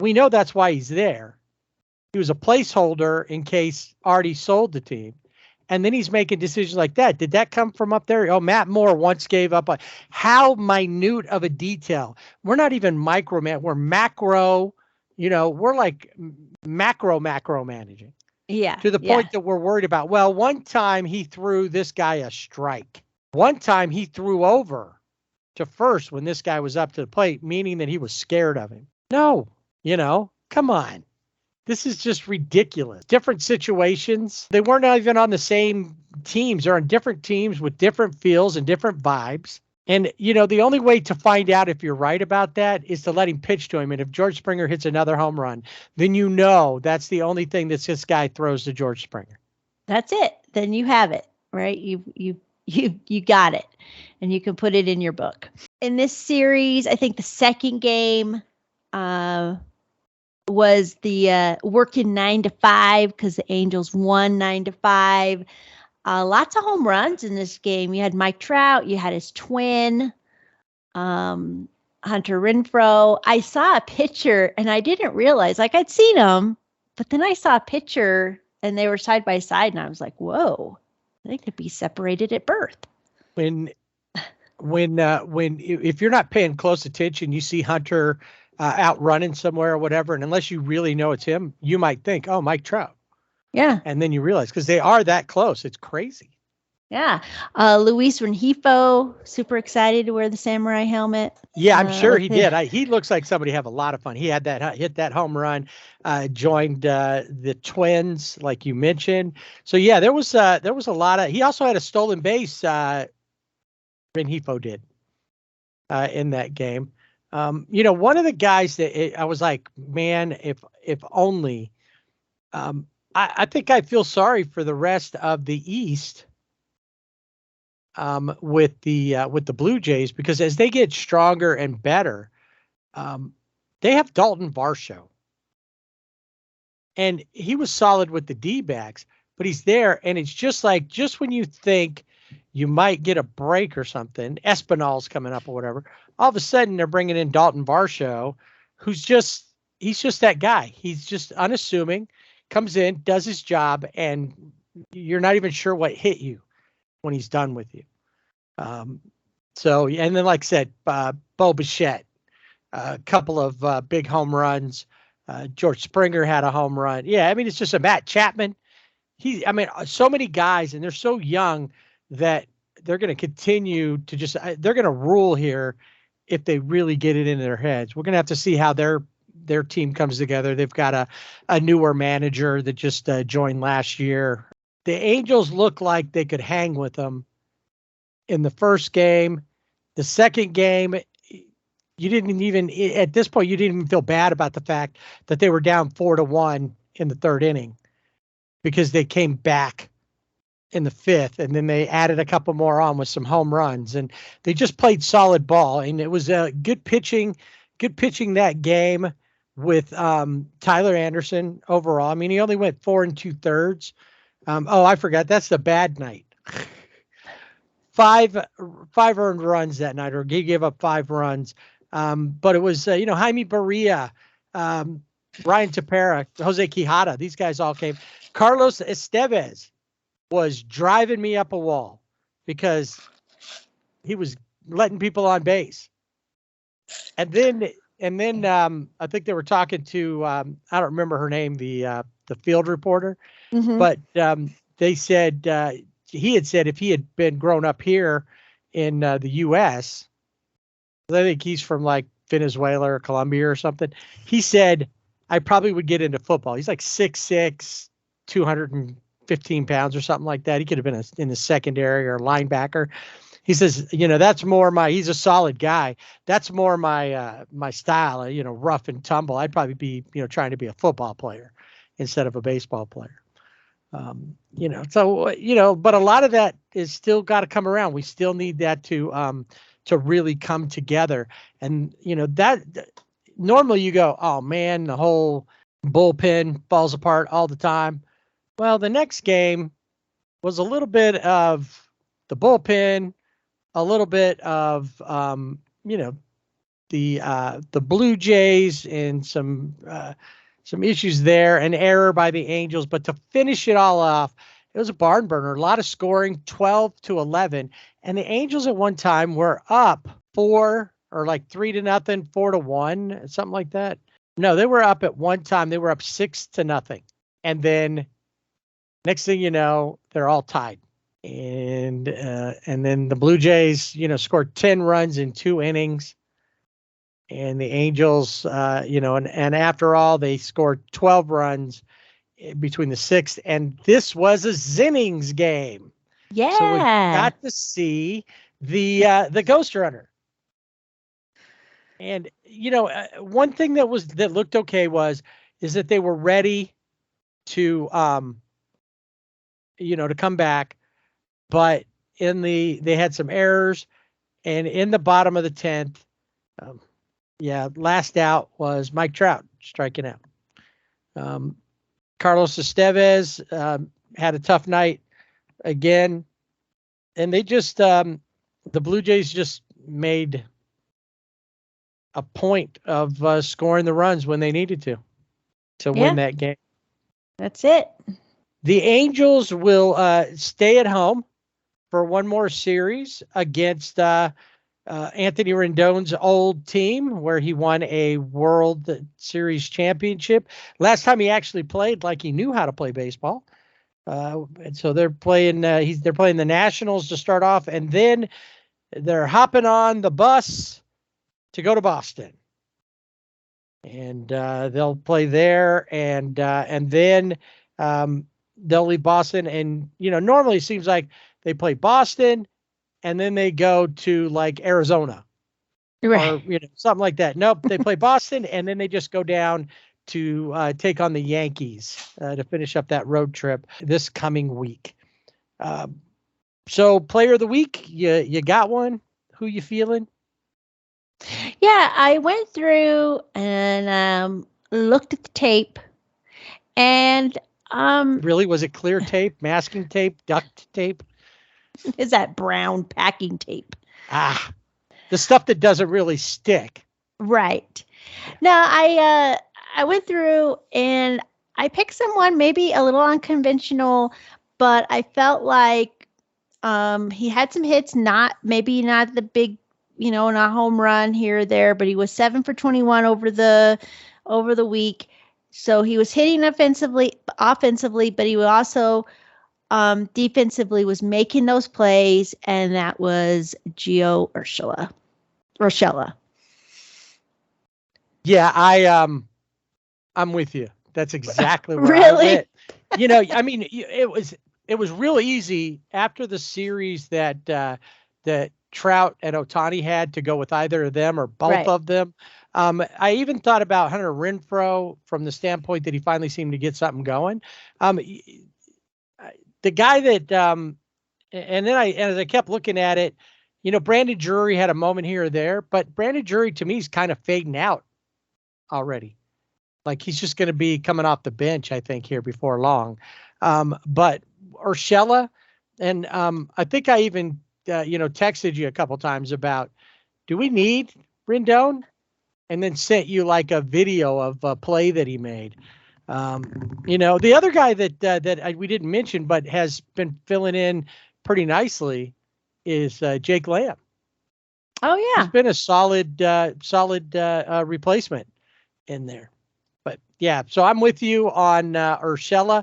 we know that's why he's there. He was a placeholder in case Artie sold the team. And then he's making decisions like that. Did that come from up there? Oh, Matt Moore once gave up. How minute of a detail. We're not even micro, man. We're macro, we're like macro managing. Yeah. To the point that we're worried about, well, one time he threw this guy a strike. One time he threw over to first when this guy was up to the plate, meaning that he was scared of him. No, come on. This is just ridiculous. Different situations. They weren't even on the same teams. They're on different teams with different feels and different vibes. And, the only way to find out if you're right about that is to let him pitch to him. And if George Springer hits another home run, then that's the only thing that this guy throws to George Springer. That's it. Then you have it, right? You got it. And you can put it in your book. In this series, I think the second game was the working 9 to 5 because the Angels won 9 to 5. Lots of home runs in this game. You had Mike Trout, you had his twin, Hunter Renfroe. I saw a picture and I didn't realize, I'd seen them, but then I saw a picture and they were side by side and I was like, whoa, they could be separated at birth. When if you're not paying close attention, you see Hunter out running somewhere or whatever, and unless you really know it's him, you might think, oh, Mike Trout. Yeah. And then you realize, because they are that close. It's crazy. Yeah. Luis Rengifo, super excited to wear the samurai helmet. Yeah, I'm sure he did. He looks like somebody have a lot of fun. He had hit that home run, joined the Twins, like you mentioned. So yeah, there was a lot of. He also had a stolen base. Rengifo did in that game. One of the guys that I was like, man, if only. I think I feel sorry for the rest of the East. With the Blue Jays, because as they get stronger and better, they have Dalton Varsho, and he was solid with the D-backs, but he's there, and it's just when you think you might get a break or something, Espinal's coming up or whatever, all of a sudden they're bringing in Dalton Varsho, he's just that guy. He's just unassuming, comes in, does his job, and you're not even sure what hit you when he's done with you. So, and then like I said, Bo Bichette, a couple of big home runs. George Springer had a home run. Yeah, I mean, it's just a Matt Chapman. So many guys, and they're so young that they're going to continue to they're going to rule here if they really get it into their heads. We're going to have to see how their team comes together. They've got a newer manager that just joined last year. The Angels look like they could hang with them in the first game. The second game, you didn't even, at this point, you didn't even feel bad about the fact that they were down 4-1 in the third inning, because they came back in the fifth, and then they added a couple more on with some home runs, and they just played solid ball. And it was good pitching that game with Tyler Anderson overall. I mean, he only went 4 2/3. I forgot. That's the bad night. Five earned runs that night, or he gave up 5 runs. But it was, Jaime Barria, Ryan Tepera, Jose Quijada. These guys all came. Carlos Estevez was driving me up a wall because he was letting people on base. And then I think they were talking to, I don't remember her name, the field reporter, but they said, he had said if he had been grown up here in the U.S., I think he's from like Venezuela or Colombia or something. He said, I probably would get into football. He's like 6'6", 215 pounds or something like that. He could have been in the secondary or linebacker. He says, that's more he's a solid guy. That's more my style, rough and tumble. I'd probably be, trying to be a football player instead of a baseball player. But a lot of that is still got to come around. We still need that to really come together. And, that normally you go, oh man, the whole bullpen falls apart all the time. Well, the next game was a little bit of the bullpen, a little bit of the Blue Jays and some issues there, an error by the Angels. But to finish it all off, it was a barn burner, a lot of scoring, 12-11. And the Angels at one time were up 4 or like 3-0, 4-1, something like that. No, they were up at one time. They were up 6-0. And then next thing you know, they're all tied. And then the Blue Jays, scored 10 runs in 2 innings. And the Angels, and after all, they scored 12 runs between the 6th. And this was a Zinnings game. Yeah. So we got to see the Ghost Runner. And, one thing that looked okay is that they were ready to, to come back. But they had some errors. And in the bottom of the 10th, last out was Mike Trout striking out. Carlos Estevez had a tough night again, and they just the Blue Jays just made a point of scoring the runs when they needed to win that game. That's it. The Angels will stay at home for one more series against Anthony Rendon's old team, where he won a World Series championship. Last time he actually played like he knew how to play baseball. And so they're playing. They're playing the Nationals to start off, and then they're hopping on the bus to go to Boston, and they'll play there, and then they'll leave Boston. And normally it seems like they play Boston, and then they go to like Arizona, right, or something like that. Nope, they play Boston, and then they just go down to take on the Yankees to finish up that road trip this coming week. So, player of the week, you got one? Who you feeling? Yeah, I went through and looked at the tape, and really, was it clear tape, masking tape, duct tape? Is that brown packing tape? The stuff that doesn't really stick. Right. Now, I went through and I picked someone maybe a little unconventional, but I felt like he had some hits, not the big, not home run here or there, but he was 7 for 21 over the week. So he was hitting offensively, but he was also defensively was making those plays, and that was Gio Urshela. Yeah, I'm with you. That's exactly where really? I went. I mean, it was real easy after the series that Trout and Ohtani had to go with either of them or both of them. I even thought about Hunter Renfroe from the standpoint that he finally seemed to get something going. The guy that, and then as I kept looking at it, Brandon Drury had a moment here or there, but Brandon Drury to me is kind of fading out already. Like he's just going to be coming off the bench, I think, here before long. But Urshela, and I think I even, texted you a couple times about, do we need Rendon? And then sent you like a video of a play that he made. The other guy that we didn't mention but has been filling in pretty nicely is Jake Lamb. Oh yeah, he's been a solid replacement in there. But yeah, so I'm with you on Urshela,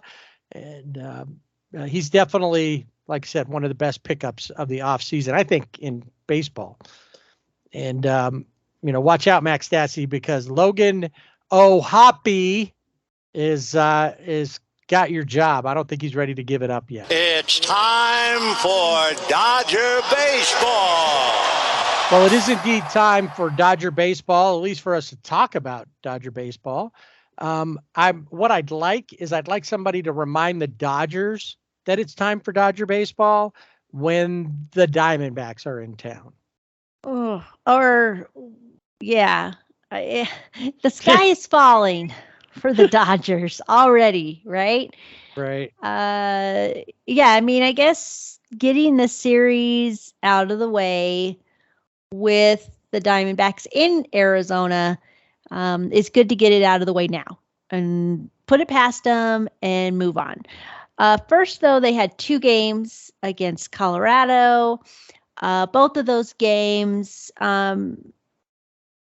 and he's definitely, like I said, one of the best pickups of the offseason, I think, in baseball. And watch out, Max Stassi, because Logan O'Hoppe is got your job. I don't think he's ready to give it up yet. It's time for Dodger baseball. Well, it is indeed time for Dodger baseball, at least for us to talk about Dodger baseball. I'd like somebody to remind the Dodgers that it's time for Dodger baseball when the Diamondbacks are in town. Oh, or yeah, the sky is falling. for the Dodgers already, right? Right. Yeah, I mean, I guess getting the series out of the way with the Diamondbacks in Arizona, it's good to get it out of the way now and put it past them and move on. First, though, they had 2 games against Colorado. Both of those games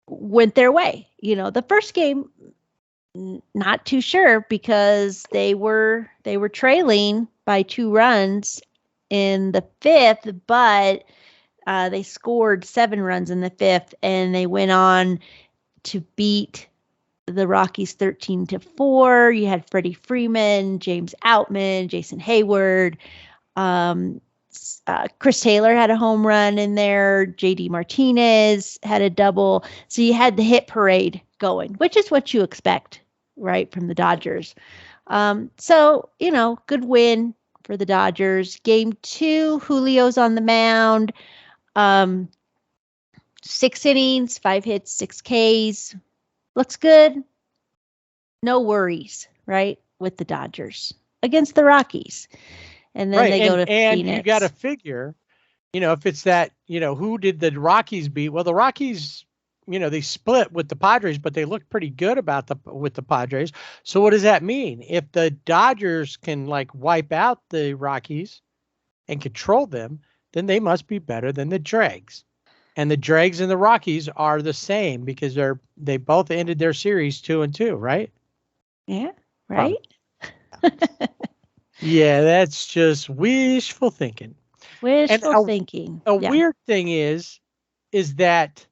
went their way. The first game, not too sure because they were trailing by 2 runs in the 5th, but they scored 7 runs in the 5th, and they went on to beat the Rockies 13-4. You had Freddie Freeman, James Outman, Jason Hayward. Chris Taylor had a home run in there. JD Martinez had a double. So you had the hit parade going, which is what you expect, right, from the Dodgers. So, good win for the Dodgers. Game 2, Julio's on the mound. 6 innings, 5 hits, 6 Ks. Looks good. No worries, right, with the Dodgers against the Rockies. And then they go to Phoenix. And you got to figure, if it's that, who did the Rockies beat? Well, the Rockies, they split with the Padres, but they looked pretty good with the Padres. So what does that mean? If the Dodgers can wipe out the Rockies and control them, then they must be better than the Dregs. And the Dregs and the Rockies are the same because they both ended their series 2-2, right? Yeah, right. Yeah, that's just wishful thinking. Thinking. A weird thing is that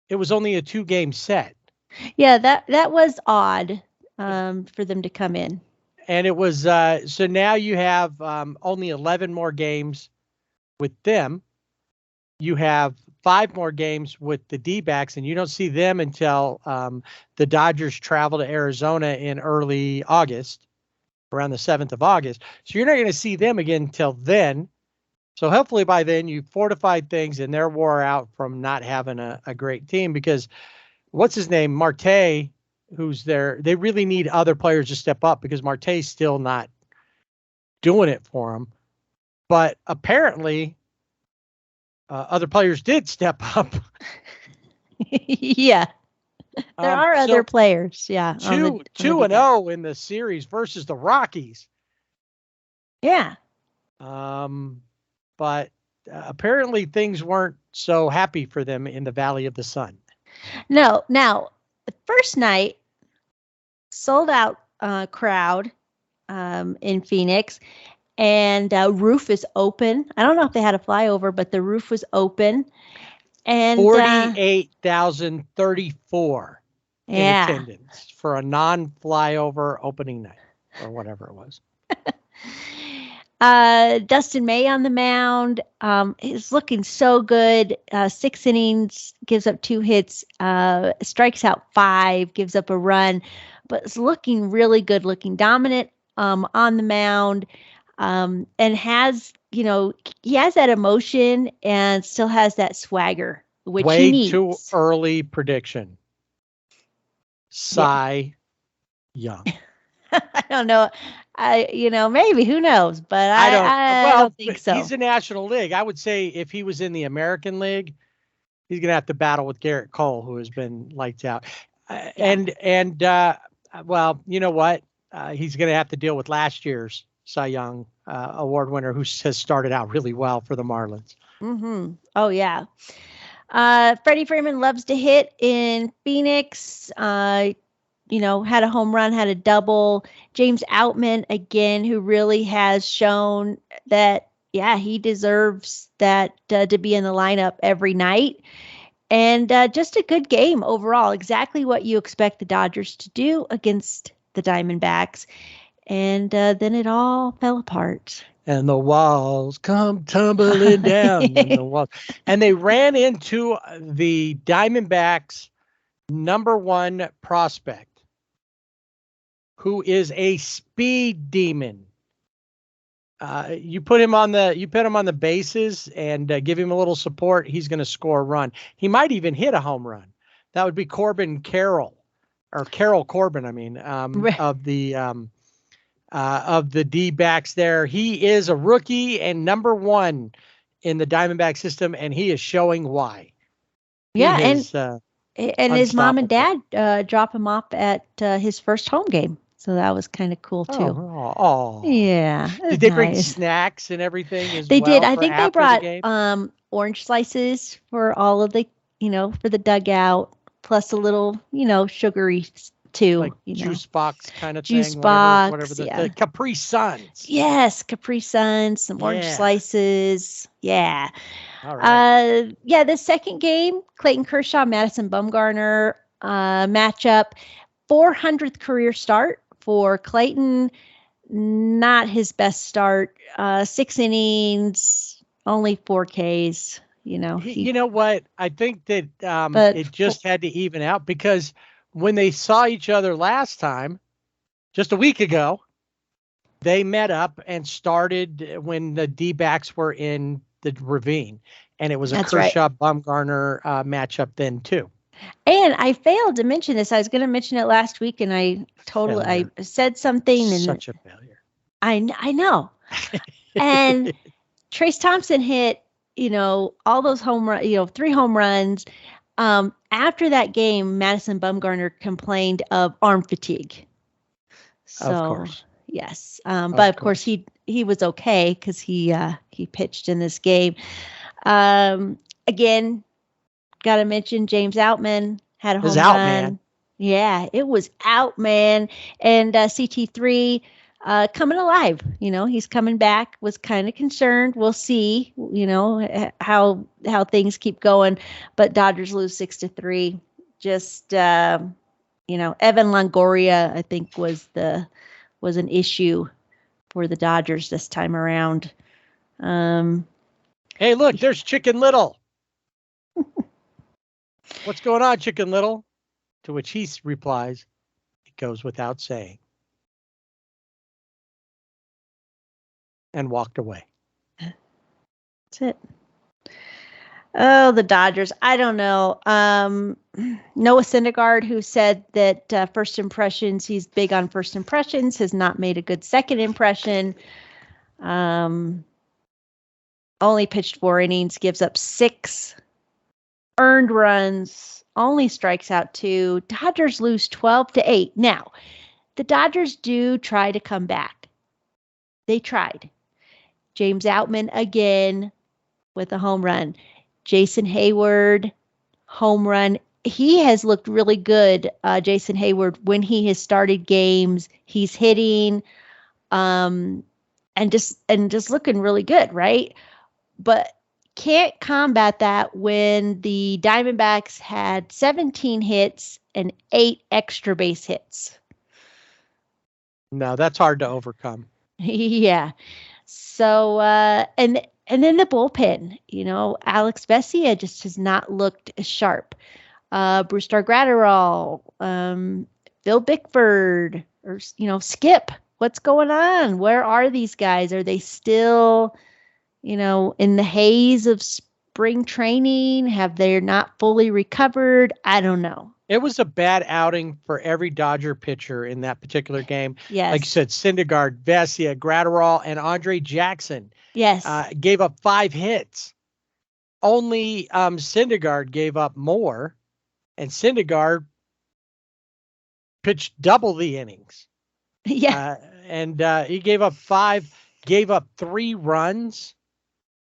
it was only a 2-game set. Yeah, that was odd for them to come in. And it was so now you have only 11 more games with them. You have 5 more games with the D-backs, and you don't see them until the Dodgers travel to Arizona in early August, around the 7th of August. So you're not going to see them again until then. So hopefully by then you've fortified things and they're wore out from not having a great team because what's his name? Marte, who's there, they really need other players to step up because Marte's still not doing it for them. But apparently other players did step up. Yeah. There are other players. Yeah. 2-0 in the series versus the Rockies. Yeah. But apparently things weren't so happy for them in the Valley of the Sun. No. Now, the first night, sold out crowd in Phoenix, and roof is open. I don't know if they had a flyover, but the roof was open. And 48,034 in attendance for a non-flyover opening night or whatever it was. Dustin May on the mound is looking so good. 6 innings, gives up 2 hits, strikes out 5, gives up a run, but it's looking really good, looking dominant on the mound, and has, he has that emotion and still has that swagger, which he needs. Way too early prediction. Cy Young. I don't know. Maybe, who knows, but I don't think so. He's a National League. I would say if he was in the American League, he's going to have to battle with Garrett Cole, who has been lights out. Well, you know what? He's going to have to deal with last year's Cy Young award winner, who has started out really well for the Marlins. Mm-hmm. Oh, yeah. Freddie Freeman loves to hit in Phoenix. Had a home run, had a double. James Outman, again, who really has shown that, he deserves that to be in the lineup every night. And just a good game overall. Exactly what you expect the Dodgers to do against the Diamondbacks. And then it all fell apart. And the walls come tumbling down. And they ran into the Diamondbacks' #1 prospect, who is a speed demon. You put him on the bases and give him a little support, he's going to score a run. He might even hit a home run. That would be Corbin Carroll. or Carol Corbin, I mean, of the D-backs there. He is a rookie and number 1 in the Diamondback system, and he is showing why. Yeah, and his mom and dad drop him off at his first home game, so that was kind of cool too. Oh, yeah. Did they bring snacks and everything as They well? did. I think they brought orange slices for all of the, for the dugout, plus a little, sugary too. Like juice box kind of juice thing. Box, whatever the Capri Suns. Yes, Capri Suns, some orange slices. Yeah. All right. The second game, Clayton Kershaw, Madison Bumgarner matchup, 400th career start for Clayton. Not his best start. 6 innings, only 4 Ks. You know what? I think that it just had to even out, because when they saw each other last time, just a week ago, they met up and started when the D-backs were in the ravine, and it was a Kershaw-Bumgarner matchup then too. And I failed to mention this. I was going to mention it last week, and I said something. And such a failure. I know. And Trace Thompson hit, all those home runs, 3 home runs. After that game, Madison Bumgarner complained of arm fatigue. So, of course. Yes. But of course he was okay because he pitched in this game. Again, got to mention James Outman had a home run. Man. Yeah, it was Outman. And CT3 coming alive. He's coming back. Was kind of concerned. We'll see, how things keep going. But Dodgers lose 6-3. Just Evan Longoria, I think, was an issue for the Dodgers this time around. Hey, look, there's Chicken Little. What's going on, Chicken Little? To which he replies, it goes without saying. And walked away. That's it. Oh, the Dodgers. I don't know. Noah Syndergaard, who said that first impressions, he's big on first impressions, has not made a good second impression. Only pitched 4 innings, gives up 6 earned runs, only strikes out 2. Dodgers lose 12-8. Now, the Dodgers do try to come back. They tried. James Outman again with a home run. Jason Hayward, home run. He has looked really good, Jason Hayward, when he has started games. He's hitting and just looking really good, right? But can't combat that when the Diamondbacks had 17 hits and 8 extra base hits. No, that's hard to overcome. Yeah. So, and then the bullpen, Alex Vesia just has not looked as sharp. Brewster Gratterall, Phil Bickford, or, Skip. What's going on? Where are these guys? Are they still, in the haze of spring training? Have they not fully recovered? I don't know. It was a bad outing for every Dodger pitcher in that particular game. Yes. Like you said, Syndergaard, Vesia, Gratterall, and Andre Jackson. Yes. Gave up 5 hits. Only Syndergaard gave up more, and Syndergaard pitched double the innings. Yeah. And he gave up 5, gave up 3 runs.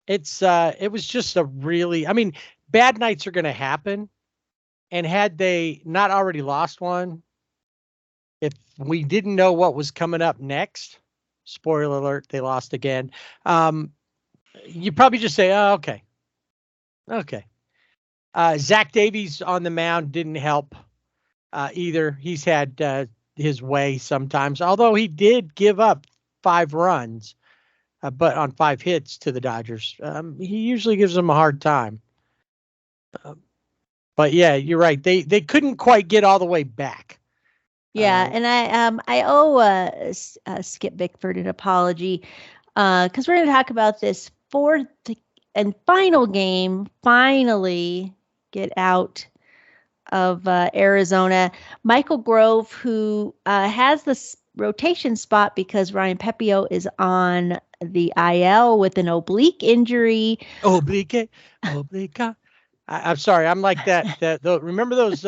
It was just bad nights are going to happen. And had they not already lost one, if we didn't know what was coming up next, spoiler alert, they lost again. You probably just say, oh, okay. Okay. Zach Davies on the mound didn't help either. He's had his way sometimes, although he did give up 5 runs, but on 5 hits to the Dodgers. He usually gives them a hard time. But yeah, you're right. They couldn't quite get all the way back. Yeah, and I owe Skip Bickford an apology because we're going to talk about this 4th and final game. Finally, get out of Arizona. Michael Grove, who has this rotation spot because Ryan Pepio is on the IL with an oblique injury. Oblique. I'm sorry. I'm like that. Remember those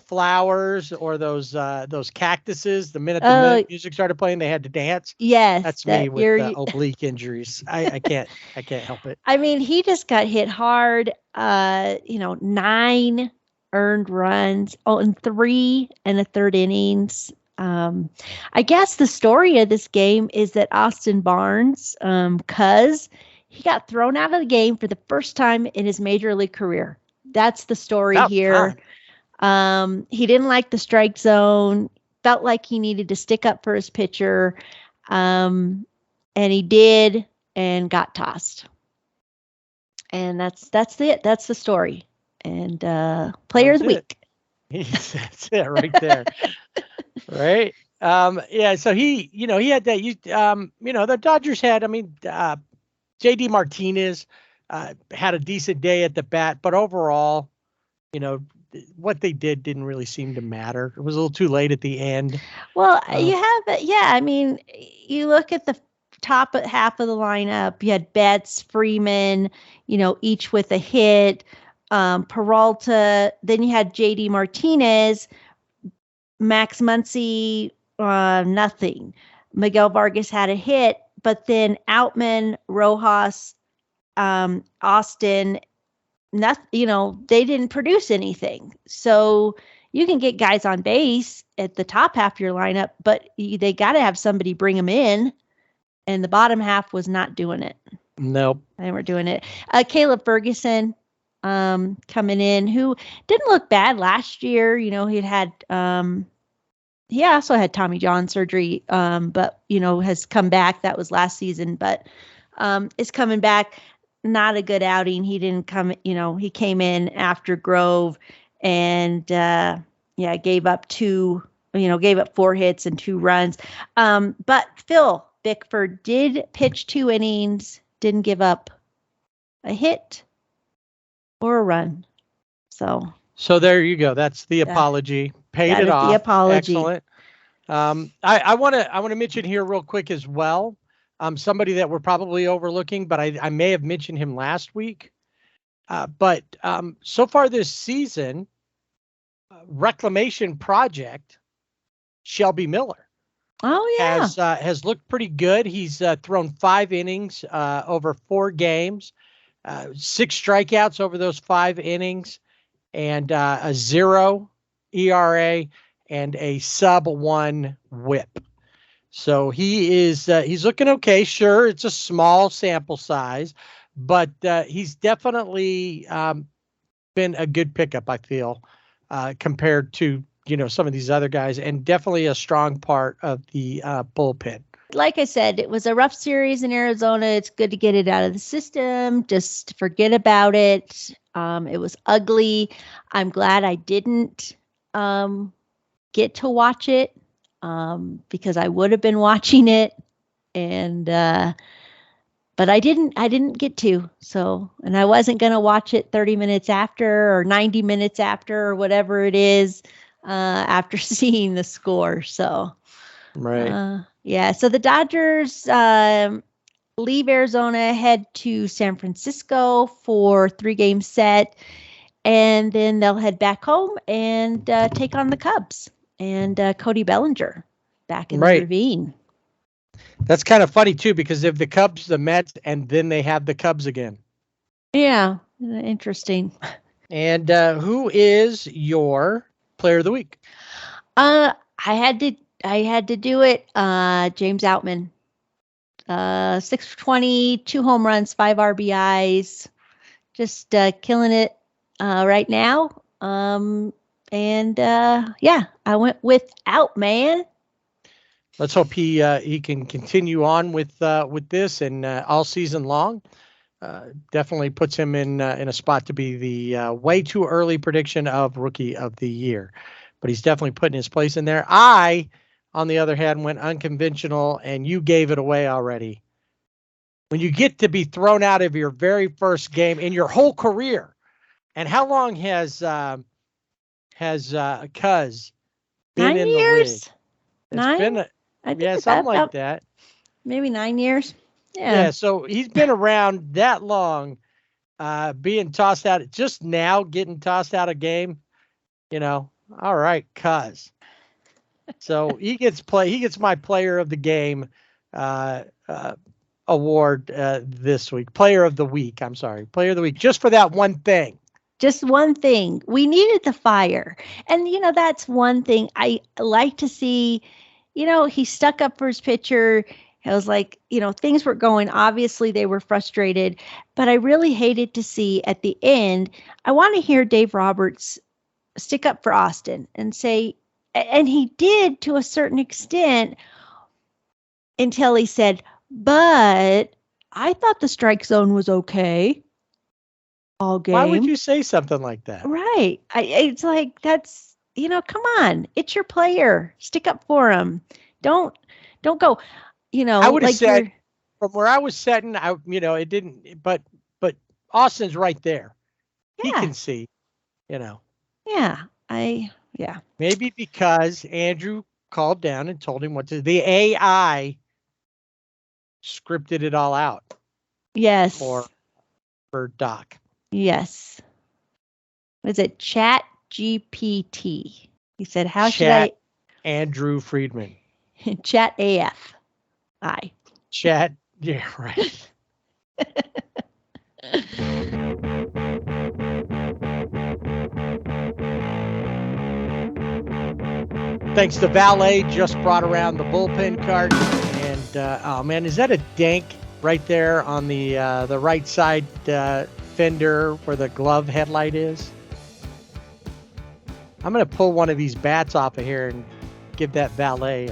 flowers or those cactuses? The minute the music started playing, they had to dance. Yes, That's me with oblique injuries. I can't help it. I mean, he just got hit hard. 9 earned runs in 3 and a third innings. I guess the story of this game is that Austin Barnes, cuz he got thrown out of the game for the first time in his major league career. That's the story here. He didn't like the strike zone, felt like he needed to stick up for his pitcher. And he did and got tossed. And that's it. That's the story. And player of the week. That's it right there. Right. Yeah. So he had that. The Dodgers had. JD Martinez had a decent day at the bat, but overall, what they didn't really seem to matter. It was a little too late at the end. Well, you have, you look at the top half of the lineup. You had Betts, Freeman, each with a hit. Peralta. Then you had JD Martinez, Max Muncy, nothing. Miguel Vargas had a hit, but then Outman, Rojas, Austin, nothing, they didn't produce anything. So you can get guys on base at the top half of your lineup, but they got to have somebody bring them in. And the bottom half was not doing it. Nope. They weren't doing it. Caleb Ferguson coming in, who didn't look bad last year. He also had Tommy John surgery, but, has come back. That was last season, but is coming back. Not a good outing. He didn't come, he came in after Grove and, gave up 4 hits and 2 runs. But Phil Bickford did pitch 2 innings, didn't give up a hit or a run. So there you go. That's the apology. Paid it off. The apology. Excellent. I want to mention here real quick as well. Somebody that we're probably overlooking, but I may have mentioned him last week. But so far this season, reclamation project Shelby Miller. Oh yeah, has looked pretty good. He's thrown 5 innings over 4 games, 6 strikeouts over those 5 innings, and a 0 ERA and a sub-1 WHIP. So he's looking okay. Sure, it's a small sample size, but he's definitely been a good pickup, I feel, compared to some of these other guys, and definitely a strong part of the bullpen. Like I said, it was a rough series in Arizona. It's good to get it out of the system. Just forget about it. It was ugly. I'm glad I didn't get to watch it because I would have been watching it, and but I didn't get to. So, and I wasn't going to watch it 30 minutes after or 90 minutes after or whatever it is after seeing the score. So, right. So the Dodgers leave Arizona, head to San Francisco for 3-game set, and then they'll head back home and take on the Cubs and Cody Bellinger back in the ravine. That's kind of funny too, because they have the Cubs, the Mets, and then they have the Cubs again. Yeah, interesting. And who is your player of the week? I had to do it. James Outman. 620, 2 home runs, 5 RBIs. Just killing it right now. I went with Outman. Let's hope he can continue on with this and all season long. Definitely puts him in a spot to be the way too early prediction of Rookie of the Year, but he's definitely putting his place in there. I, on the other hand, went unconventional, and you gave it away already. When you get to be thrown out of your very first game in your whole career, and how long has has Cuz been 9 in the league? years? It's 9? been I think yeah, it's something like about that. maybe 9 years. Yeah, so he's been around that long, being tossed out, just now getting tossed out of game, all right, Cuz. So he gets my player of the game award this week. Player of the week, I'm sorry. Player of the week, just for that one thing. Just one thing. We needed the fire. And, that's one thing I like to see. He stuck up for his pitcher. I was like, things were going. Obviously, they were frustrated. But I really hated to see at the end. I want to hear Dave Roberts stick up for Austin and say, and he did to a certain extent until he said, but I thought the strike zone was okay all game. Why would you say something like that? Right. It's like, that's, come on. It's your player. Stick up for him. Don't go, I would have like said from where I was sitting, it didn't, but Austin's right there. He Yeah. can see, Yeah. Yeah. Maybe because Andrew called down and told him what to do. The AI scripted it all out. Yes. For Doc. Yes. Was it Chat GPT? He said, how should I? Andrew Friedman. Chat AF. Chat. Yeah, right. Thanks to Valet, just brought around the bullpen cart. And, oh, man, is that a dink right there on the right side fender where the glove headlight is? I'm going to pull one of these bats off of here and give that Valet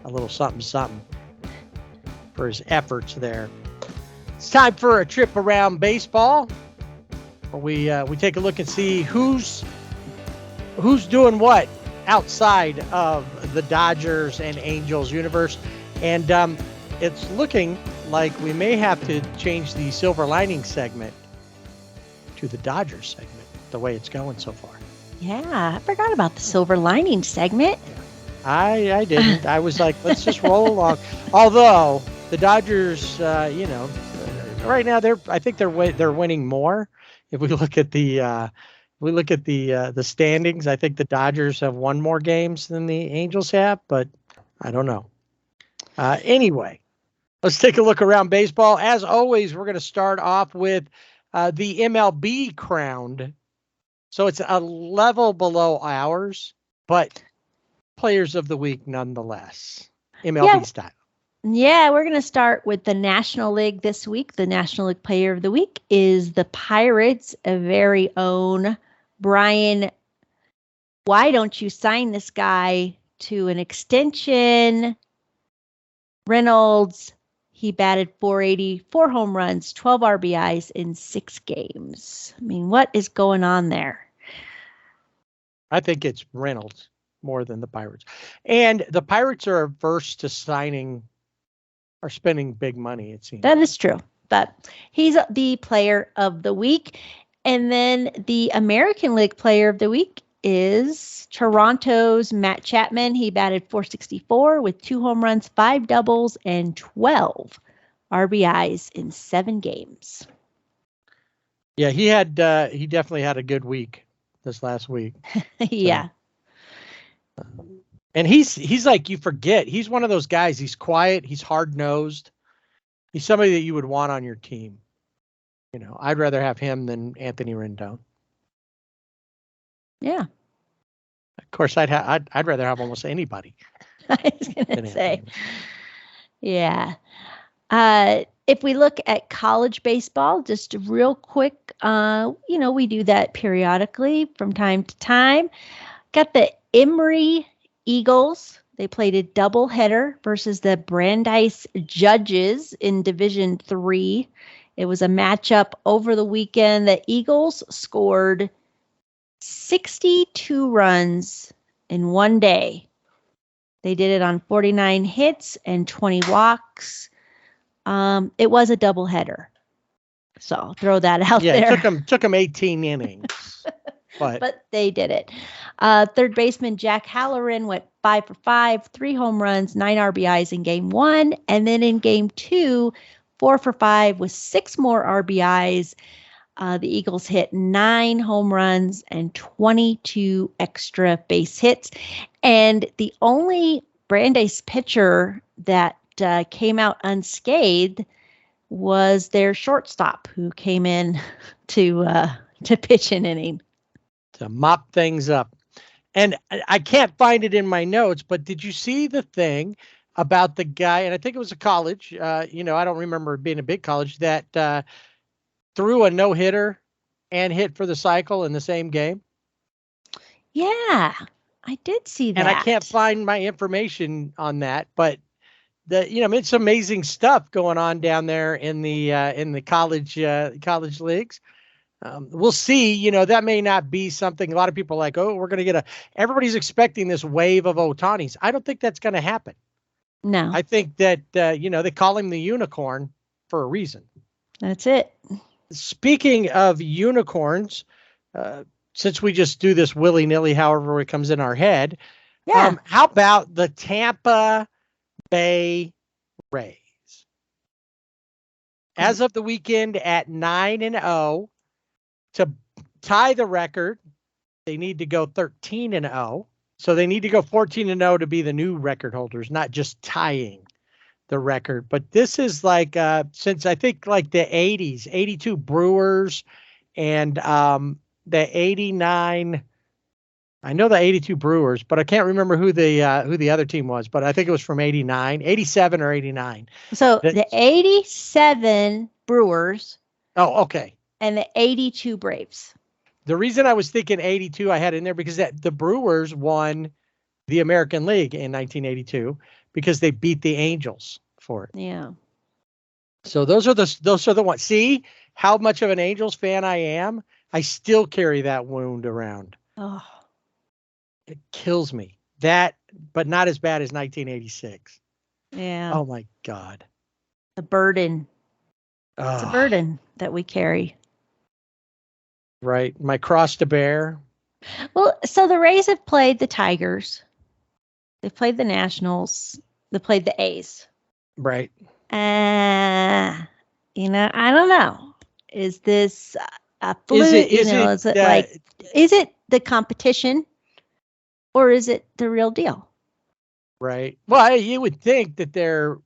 a little something for his efforts there. It's time for a trip around baseball, where we take a look and see who's doing what outside of the Dodgers and Angels universe. And it's looking like we may have to change the silver lining segment to the Dodgers segment, the way it's going so far. Yeah, I forgot about the silver lining segment. I didn't. I was like, let's just roll along. Although the Dodgers, right now I think they're winning more. If we look at the standings, I think the Dodgers have won more games than the Angels have, but I don't know. Anyway, let's take a look around baseball. As always, we're going to start off with the MLB crowned. So it's a level below ours, but players of the week nonetheless. MLB style. Yeah, we're going to start with the National League this week. The National League Player of the Week is the Pirates' very own Brian. Why don't you sign this guy to an extension? Reynolds, he batted .480, 4 home runs, 12 RBIs in 6 games. I mean, what is going on there? I think it's Reynolds more than the Pirates. And the Pirates are averse to spending big money, it seems. That is true. But he's the Player of the Week. And then the American League Player of the Week is Toronto's Matt Chapman. He batted .464 with 2 home runs, 5 doubles, and 12 RBIs in 7 games. Yeah, he definitely had a good week this last week. Yeah. So, and he's like, you forget, he's one of those guys. He's quiet. He's hard-nosed. He's somebody that you would want on your team. I'd rather have him than Anthony Rendon. Yeah. Of course, I'd rather have almost anybody. I was going to say. Yeah. If we look at college baseball, just real quick, we do that periodically from time to time. Got the Emory Eagles. They played a doubleheader versus the Brandeis Judges in Division III. It was a matchup over the weekend. The Eagles scored 62 runs in one day. They did it on 49 hits and 20 walks. It was a doubleheader. So I'll throw that out there. Yeah, it took them 18 innings. but they did it. Third baseman Jack Halloran went 5 for 5, 3 home runs, 9 RBIs in game 1. And then in game 2, 4 for 5 with 6 more RBIs. The Eagles hit 9 home runs and 22 extra base hits. And the only Brandeis pitcher that came out unscathed was their shortstop, who came in to pitch an inning. To mop things up. And I can't find it in my notes, but did you see the thing about the guy, and I think it was a college, I don't remember it being a big college, that threw a no-hitter and hit for the cycle in the same game? Yeah, I did see that. And I can't find my information on that, but it's amazing stuff going on down there in the college leagues. We'll see. That may not be something a lot of people are like, oh, we're going to get everybody's expecting this wave of Ohtanis. I don't think that's going to happen. No. I think that, they call him the unicorn for a reason. That's it. Speaking of unicorns, since we just do this willy-nilly, however it comes in our head, how about the Tampa Bay Rays? As of the weekend at 9-0, to tie the record, they need to go 13-0. So they need to go 14-0 to be the new record holders, not just tying the record. But this is like since I think like the 80s, 82 Brewers and the 89. I know the 82 Brewers, but I can't remember who the other team was, but I think it was from 89, 87 or 89. So the 87 Brewers. Oh, okay. And the 82 Braves. The reason I was thinking 82 I had in there because the Brewers won the American League in 1982 because they beat the Angels for it. Yeah. So those are the ones. See how much of an Angels fan I am? I still carry that wound around. Oh. It kills me. That, but not as bad as 1986. Yeah. Oh my God. The burden. It's a burden that we carry. Right. My cross to bear. Well, so the Rays have played the Tigers. They've played the Nationals. They played the A's. Right. I don't know. Is this a fluke? Is it the competition or is it the real deal? Right. Well, you would think that they're,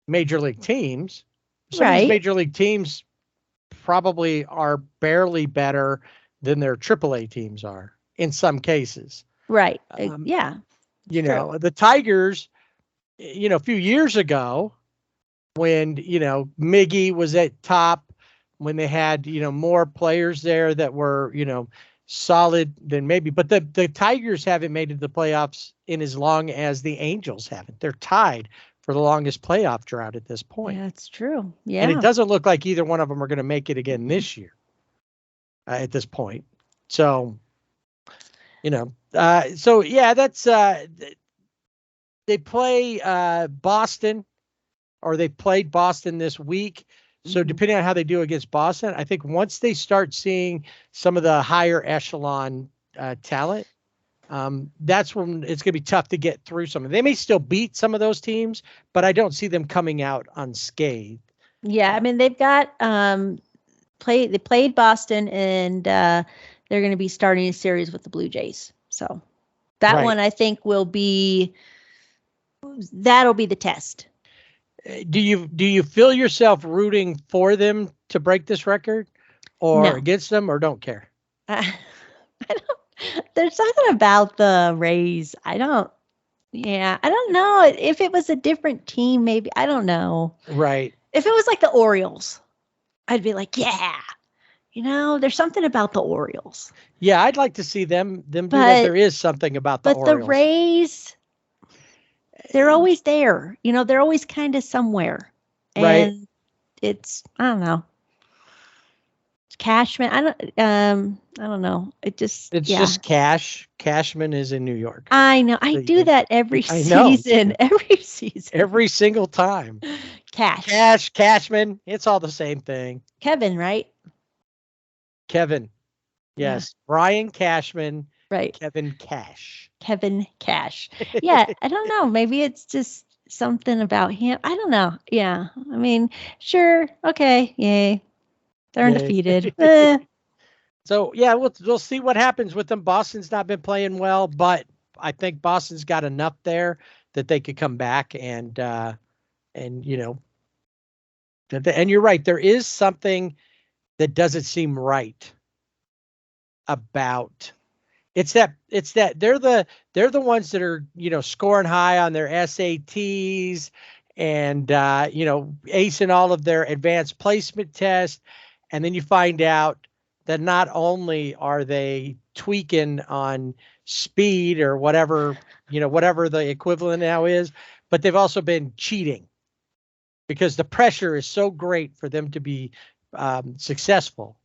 major league teams. Some of these major league teams probably are barely better than their AAA teams are in some cases. Right. Yeah. The Tigers, a few years ago when, Miggy was at top, when they had, more players there that were, solid than maybe, but the Tigers haven't made it to the playoffs in as long as the Angels haven't. They're tied for the longest playoff drought at this point. Yeah, that's true. Yeah. And it doesn't look like either one of them are going to make it again this year at this point. So, that's, they play Boston, or they played Boston this week. So depending on how they do against Boston, I think once they start seeing some of the higher echelon talent, that's when it's going to be tough to get through some of them. They may still beat some of those teams, but I don't see them coming out unscathed. Yeah, I mean, they've got they played Boston, and they're going to be starting a series with the Blue Jays. So that one I think that'll be the test. Do you feel yourself rooting for them to break this record, or against them, or don't care? I don't. There's something about the Rays. I don't know. If it was a different team, maybe. I don't know. Right. If it was like the Orioles, I'd be like, yeah. There's something about the Orioles. Yeah, I'd like to see them do what there is something about the Orioles. But the Rays, they're always there. They're always kind of somewhere. And right. It's, I don't know. Cashman, I don't know. It's just Cash. Cashman is in New York. I know. I do that every season. Every season. Every single time. Cashman. It's all the same thing. Kevin, right? Kevin. Yes. Brian Cashman. Right. Kevin Cash. Kevin Cash. Yeah. I don't know. Maybe it's just something about him. I don't know. Yeah. I mean, sure. Okay. Yay. They're undefeated. So, yeah, we'll see what happens with them. Boston's not been playing well, but I think Boston's got enough there that they could come back and you know, and you're right. There is something that doesn't seem right about it's that they're the ones that are, you know, scoring high on their SATs and you know, acing all of their advanced placement tests. And then you find out that not only are they tweaking on speed or whatever, you know, whatever the equivalent now is, but they've also been cheating because the pressure is so great for them to be successful.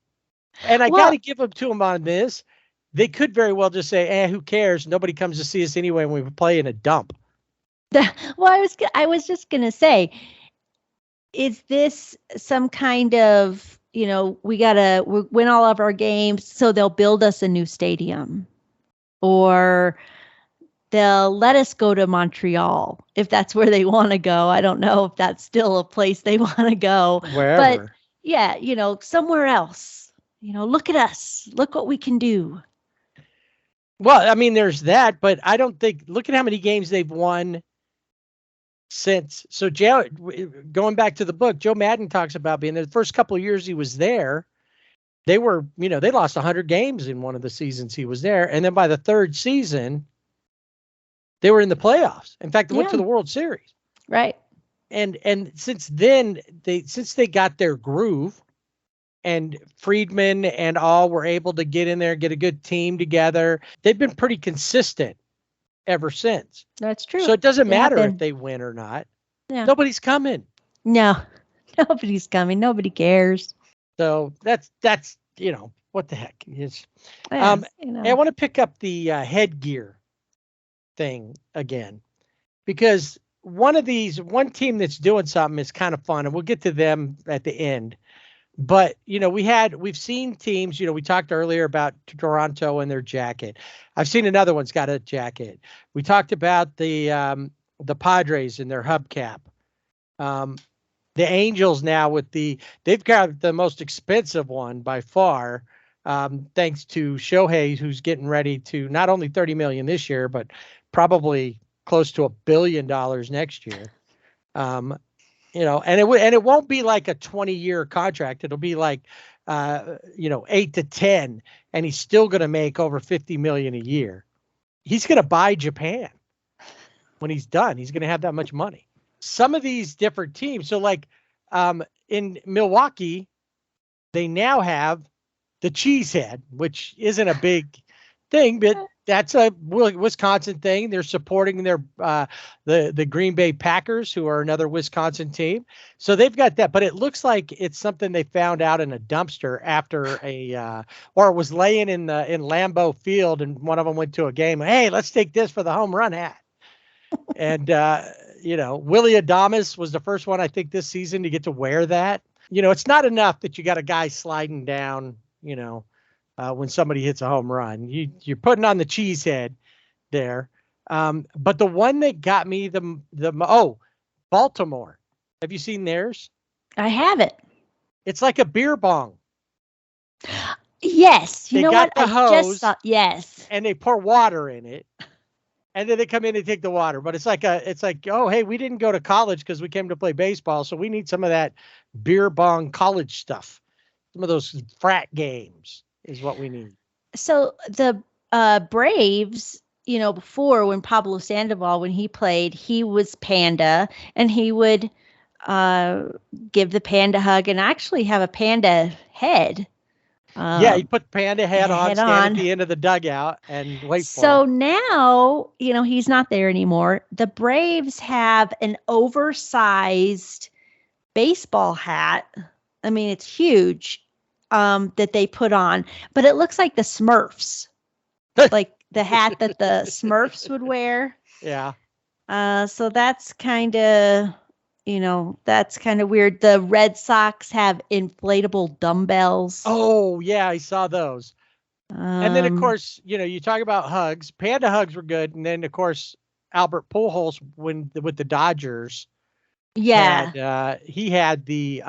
And I got to give them to them on this. They could very well just say, who cares? Nobody comes to see us anyway when we play in a dump. Well, I was just going to say, is this some kind of, you know, we win all of our games, so they'll build us a new stadium, or they'll let us go to Montreal if that's where they want to go. I don't know if that's still a place they want to go. Wherever. But yeah, you know, somewhere else. You know, look at us. Look what we can do. Well, I mean, there's that, but I don't think, look at how many games they've won since. So going back to the book, Joe Maddon talks about being there. The first couple of years he was there, they were, you know, they lost 100 games in one of the seasons he was there. And then by the third season, they were in the playoffs. In fact, they went to the World Series. Right. And since then, since they got their groove, and Friedman and all were able to get in there and get a good team together, they've been pretty consistent ever since. That's true. So it doesn't matter if they win or not. Yeah. Nobody's coming. No, nobody's coming. Nobody cares. So that's, you know, what the heck. It's, you know. I want to pick up the headgear thing again, because one team that's doing something is kind of fun, and we'll get to them at the end. But, you know, we've seen teams, you know, we talked earlier about Toronto and their jacket. I've seen another one's got a jacket. We talked about the Padres and their hubcap. The Angels now they've got the most expensive one by far, thanks to Shohei, who's getting ready to not only $30 million this year, but probably close to $1 billion next year. You know, and it won't be like a 20-year contract. It'll be like, you know, 8 to 10, and he's still going to make over $50 million a year. He's going to buy Japan when he's done. He's going to have that much money. Some of these different teams. So like, in Milwaukee, they now have the cheesehead, which isn't a big thing, but that's a Wisconsin thing. They're supporting their the Green Bay Packers, who are another Wisconsin team. So they've got that, but it looks like it's something they found out in a dumpster after or it was laying in Lambeau Field, and one of them went to a game. Hey, let's take this for the home run hat. And you know, Willie Adames was the first one, I think, this season to get to wear that. You know, it's not enough that you got a guy sliding down, you know, when somebody hits a home run. You're putting on the cheesehead there. But the one that got me Baltimore. Have you seen theirs? I haven't. It's like a beer bong. Yes. You know what? I just thought, yes. And they pour water in it. And then they come in and take the water. But it's like, oh, hey, we didn't go to college because we came to play baseball, so we need some of that beer bong college stuff. Some of those frat games is what we need. So the Braves, you know, before, when Pablo Sandoval, when he played, he was Panda, and he would give the panda hug and actually have a panda head. Yeah, he put panda head on, stand at the end of the dugout and wait for So him. now, you know, he's not there anymore. The Braves have an oversized baseball hat. I mean, it's huge. That they put on, but it looks like the Smurfs, like the hat that the Smurfs would wear. Yeah. So that's kind of, you know, that's kind of weird. The Red Sox have inflatable dumbbells. Oh yeah, I saw those. And then, of course, you talk about hugs. Panda hugs were good. And then, of course, Albert Pujols with the Dodgers. Yeah. He had the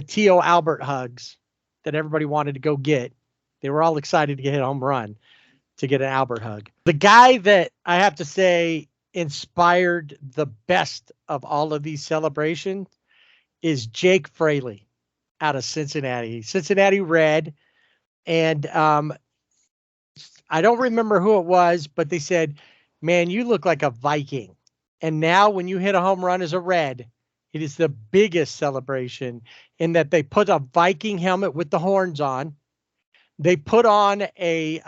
Tio Albert hugs that everybody wanted to go get. They were all excited to get a home run to get an Albert hug. The guy that I have to say inspired the best of all of these celebrations is Jake Fraley out of Cincinnati Red. And I don't remember who it was, but they said, man, you look like a Viking. And now when you hit a home run as a Red, it is the biggest celebration in that they put a Viking helmet with the horns on. They put on a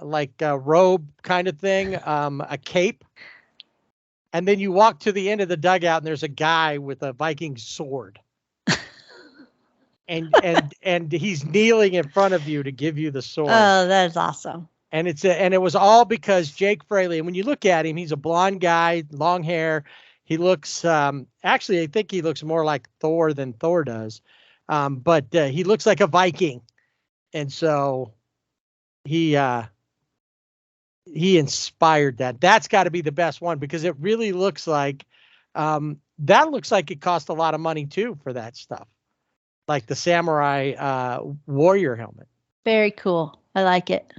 like a robe kind of thing, a cape. And then you walk to the end of the dugout and there's a guy with a Viking sword. and he's kneeling in front of you to give you the sword. Oh, that's awesome. And it was all because Jake Fraley. And when you look at him, he's a blonde guy, long hair. He looks actually, I think he looks more like Thor than Thor does. But he looks like a Viking. And so he inspired that. That's got to be the best one because it really looks like that looks like it cost a lot of money too for that stuff. Like the samurai warrior helmet. Very cool. I like it.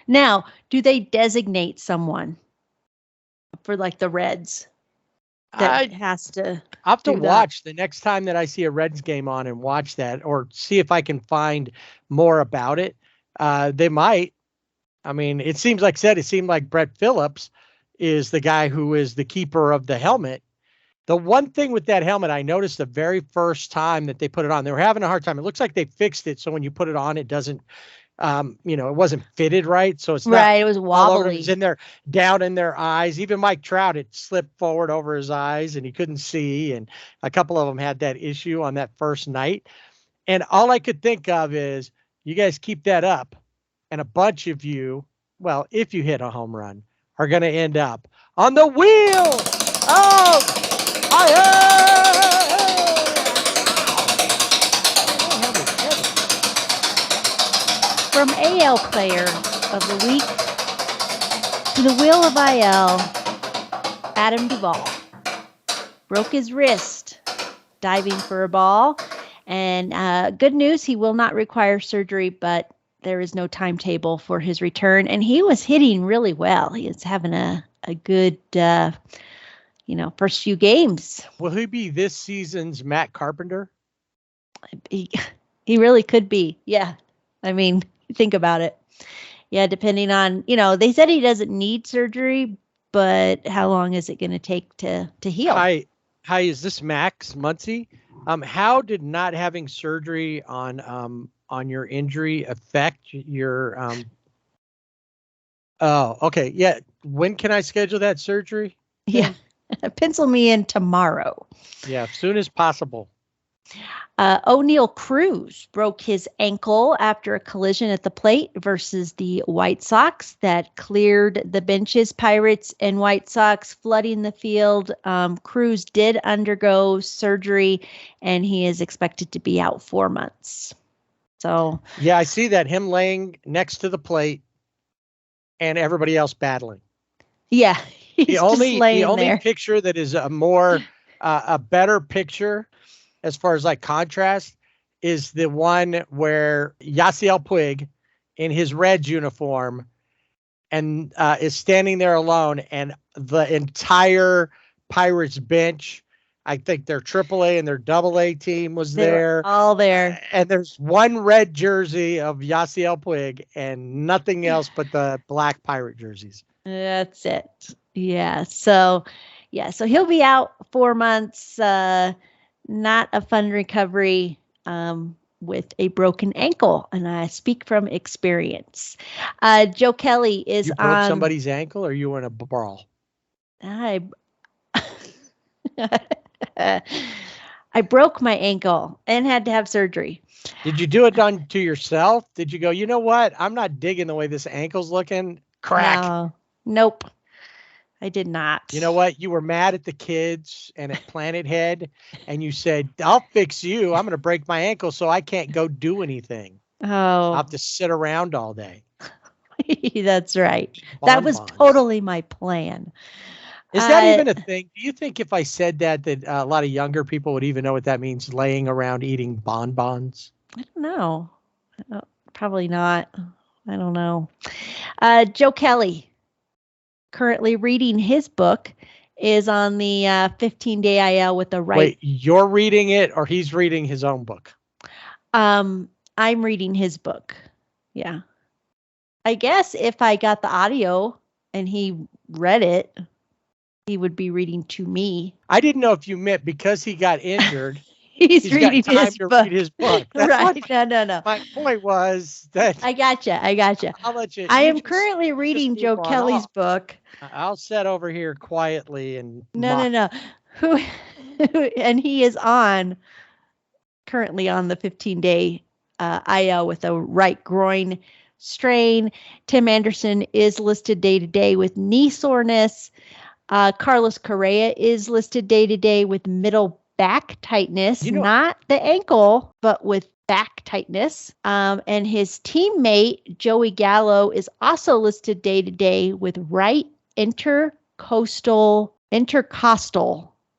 Now, do they designate someone for like the Reds that has to? I'll have to watch the next time that I see a Reds game on and watch that or see if I can find more about it. They might. I mean, it seemed like Brett Phillips is the guy who is the keeper of the helmet. The one thing with that helmet, I noticed the very first time that they put it on, they were having a hard time. It looks like they fixed it. So when you put it on, it doesn't, it wasn't fitted right. So it's right. It was wobbly. It was in there, down in their eyes. Even Mike Trout, it slipped forward over his eyes and he couldn't see. And a couple of them had that issue on that first night. And all I could think of is you guys keep that up. And a bunch of you, well, if you hit a home run, are going to end up on the wheel of From AL Player of the Week to the Wheel of IL, Adam Duvall broke his wrist diving for a ball. And good news, he will not require surgery, but there is no timetable for his return. And he was hitting really well. He is having a good first few games. Will he be this season's Matt Carpenter? He really could be. Yeah. I mean, think about it. Yeah. Depending on, they said he doesn't need surgery, but how long is it going to take to heal? Hi, is this Max Muncy? How did not having surgery on your injury affect your, oh, okay. Yeah. When can I schedule that surgery? Yeah. Pencil me in tomorrow. Yeah, as soon as possible. O'Neal Cruz broke his ankle after a collision at the plate versus the White Sox that cleared the benches. Pirates and White Sox flooding the field. Cruz did undergo surgery, and he is expected to be out 4 months. So yeah, I see that, him laying next to the plate and everybody else battling. Yeah. The only picture that is a better picture as far as like contrast is the one where Yasiel Puig in his Reds uniform and is standing there alone, and the entire Pirates bench, I think their AAA and their AA team was there. All there. And there's one red jersey of Yasiel Puig and nothing else but the black Pirate jerseys. That's it. Yeah. So he'll be out 4 months. Not a fun recovery with a broken ankle. And I speak from experience. Joe Kelly is you broke somebody's ankle, or you were in a brawl? I broke my ankle and had to have surgery. Did you do it done to yourself? Did you go, you know what? I'm not digging the way this ankle's looking. Crack. No, nope. I did not. You know what? You were mad at the kids and at Planet Head, and you said, I'll fix you. I'm going to break my ankle so I can't go do anything. I'll Oh, have to sit around all day. that's right. That was Bonbons. totally my plan. Is that even a thing? Do you think if I said that a lot of younger people would even know what that means, laying around eating bonbons? I don't know. Probably not. I don't know. Joe Kelly, currently reading his book, is on the 15-day IL with the right. Wait, you're reading it or he's reading his own book? I'm reading his book. Yeah. I guess if I got the audio and he read it, he would be reading to me. I didn't know if you meant because he got injured. He's reading got time his to book. read his book. That's right. what No. my point was that I gotcha. I'll let you. I you am just- currently reading move Joe on Kelly's off. book. I'll sit over here quietly and No. Who and he is currently on the 15-day IL with a right groin strain. Tim Anderson is listed day to day with knee soreness. Carlos Correa is listed day to day with middle back tightness, not the ankle, but with back tightness. And his teammate, Joey Gallo, is also listed day to day with right intercostal.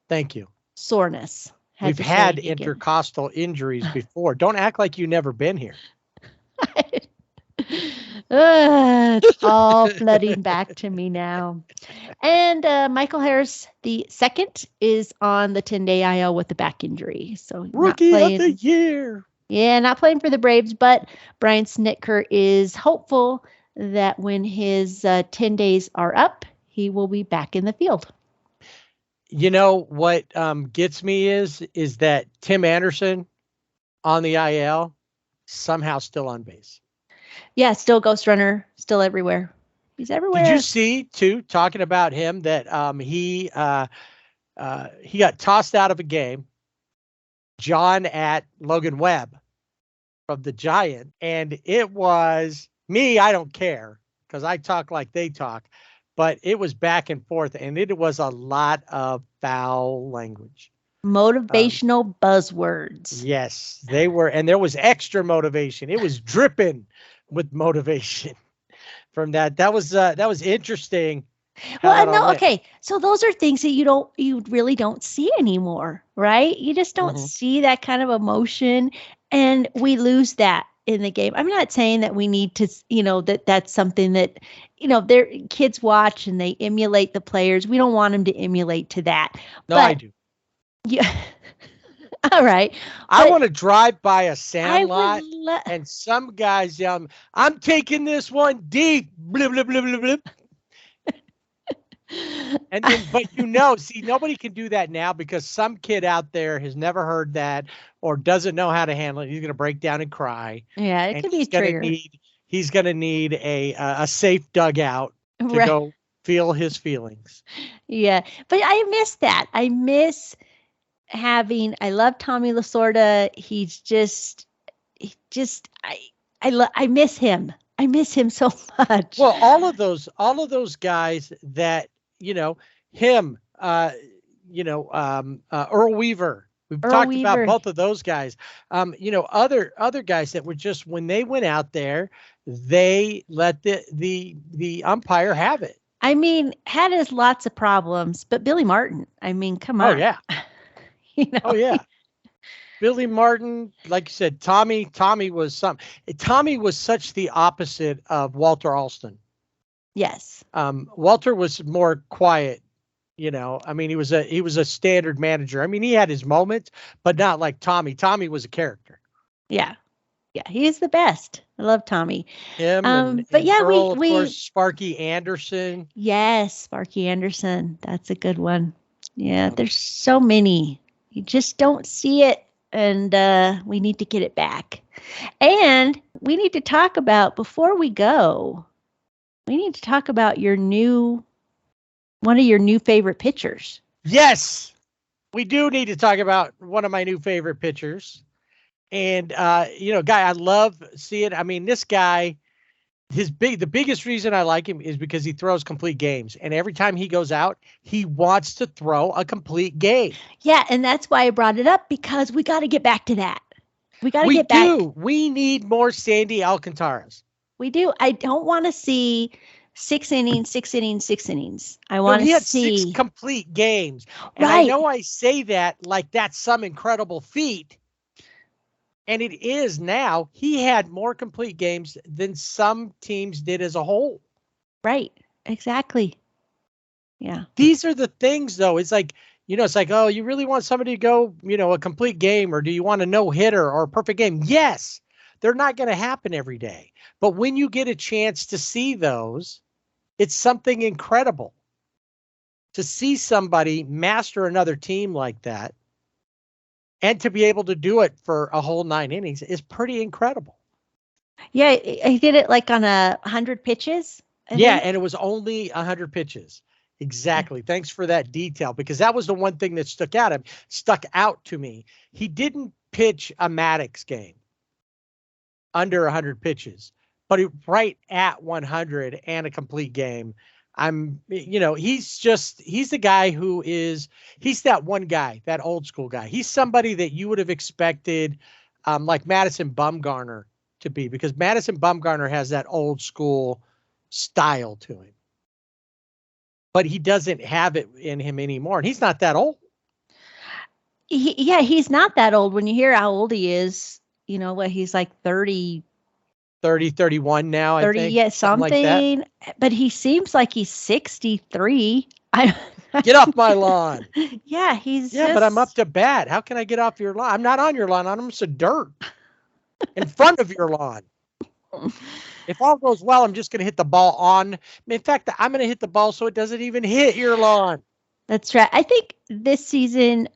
Thank you. Soreness. We've had intercostal injuries before. Don't act like you've never been here. It's all flooding back to me now. And Michael Harris, the second, is on the 10-day IL with the back injury. So Rookie of the year. Yeah, not playing for the Braves, but Brian Snitker is hopeful that when his 10 days are up, he will be back in the field. You know what gets me is that Tim Anderson on the IL somehow still on base. Yeah, still ghost runner, still everywhere. He's everywhere. Did you see too, talking about him, that he got tossed out of a game, John at Logan Webb from the Giant, and it was me. I don't care because I talk like they talk. But it was back and forth, and it was a lot of foul language. Motivational buzzwords. Yes, they were. And there was extra motivation. It was dripping with motivation from that. That was interesting. Well, no, okay. So those are things that you really don't see anymore, right? You just don't see that kind of emotion, and we lose that in the game. I'm not saying that we need to, that's something that, their kids watch and they emulate the players. We don't want them to emulate to that. No, I do. Yeah. All right. I want to drive by a sand lot and some guys yell, "I'm taking this one deep." Blah, blah, blah, blah, blah. And then, but see, nobody can do that now because some kid out there has never heard that or doesn't know how to handle it. He's going to break down and cry. Yeah, it could be a trigger. He's going to need a safe dugout to go feel his feelings. Yeah, but I miss that. I miss I love Tommy Lasorda. I miss him. I miss him so much. Well, all of those guys that, him, Earl Weaver. We've talked about both of those guys. Other guys that were just, when they went out there, they let the umpire have it. I mean, had his lots of problems, but Billy Martin, I mean, come on. Oh yeah. Oh yeah. Billy Martin, like you said, Tommy was something. Tommy was such the opposite of Walter Alston. Yes. Walter was more quiet. I mean, he was a standard manager. I mean, he had his moments, but not like Tommy. Tommy was a character. Yeah. Yeah. He is the best. I love Tommy. Him but yeah, Earl, of course, Sparky Anderson. Yes. Sparky Anderson. That's a good one. Yeah. There's so many. You just don't see it. And we need to get it back. And we need to talk about, before we go, we need to talk about one of your new favorite pitchers. Yes, we do need to talk about one of my new favorite pitchers. And, guy, I love seeing, I mean, this guy, the biggest reason I like him is because he throws complete games. And every time he goes out, he wants to throw a complete game. Yeah. And that's why I brought it up, because we got to get back to that. We got to We get back. do. We need more Sandy Alcantaras. We do. I don't want to see 6 innings, 6 innings, 6 innings. I No, want he to had see 6 complete games. And I right. know I say that like that's some incredible feat. And it is now. He had more complete games than some teams did as a whole. Right. Exactly. Yeah. These are the things, though. It's like, it's like, oh, you really want somebody to go, a complete game, or do you want a no-hitter or a perfect game? Yes, they're not going to happen every day. But when you get a chance to see those, it's something incredible. To see somebody master another team like that and to be able to do it for a whole 9 innings is pretty incredible. Yeah. I did it like on 100 pitches. I Yeah, think. and it was only 100 pitches. Exactly. Thanks for that detail, because that was the one thing that stuck out to me. He didn't pitch a Maddox game under 100 pitches, but right at 100 and a complete game. He's the guy he's that one guy, that old school guy. He's somebody that you would have expected like Madison Bumgarner to be, because Madison Bumgarner has that old school style to him. But he doesn't have it in him anymore. And he's not that old. He's not that old. When you hear how old he is, he's like 30, 31 now, 30, I think. yeah, something like that. But he seems like he's 63. Get off my lawn. Yeah, but I'm up to bat. How can I get off your lawn? I'm not on your lawn. I'm some dirt in front of your lawn. If all goes well, I'm just going to hit the ball on. In fact, I'm going to hit the ball so it doesn't even hit your lawn. That's right. I think this season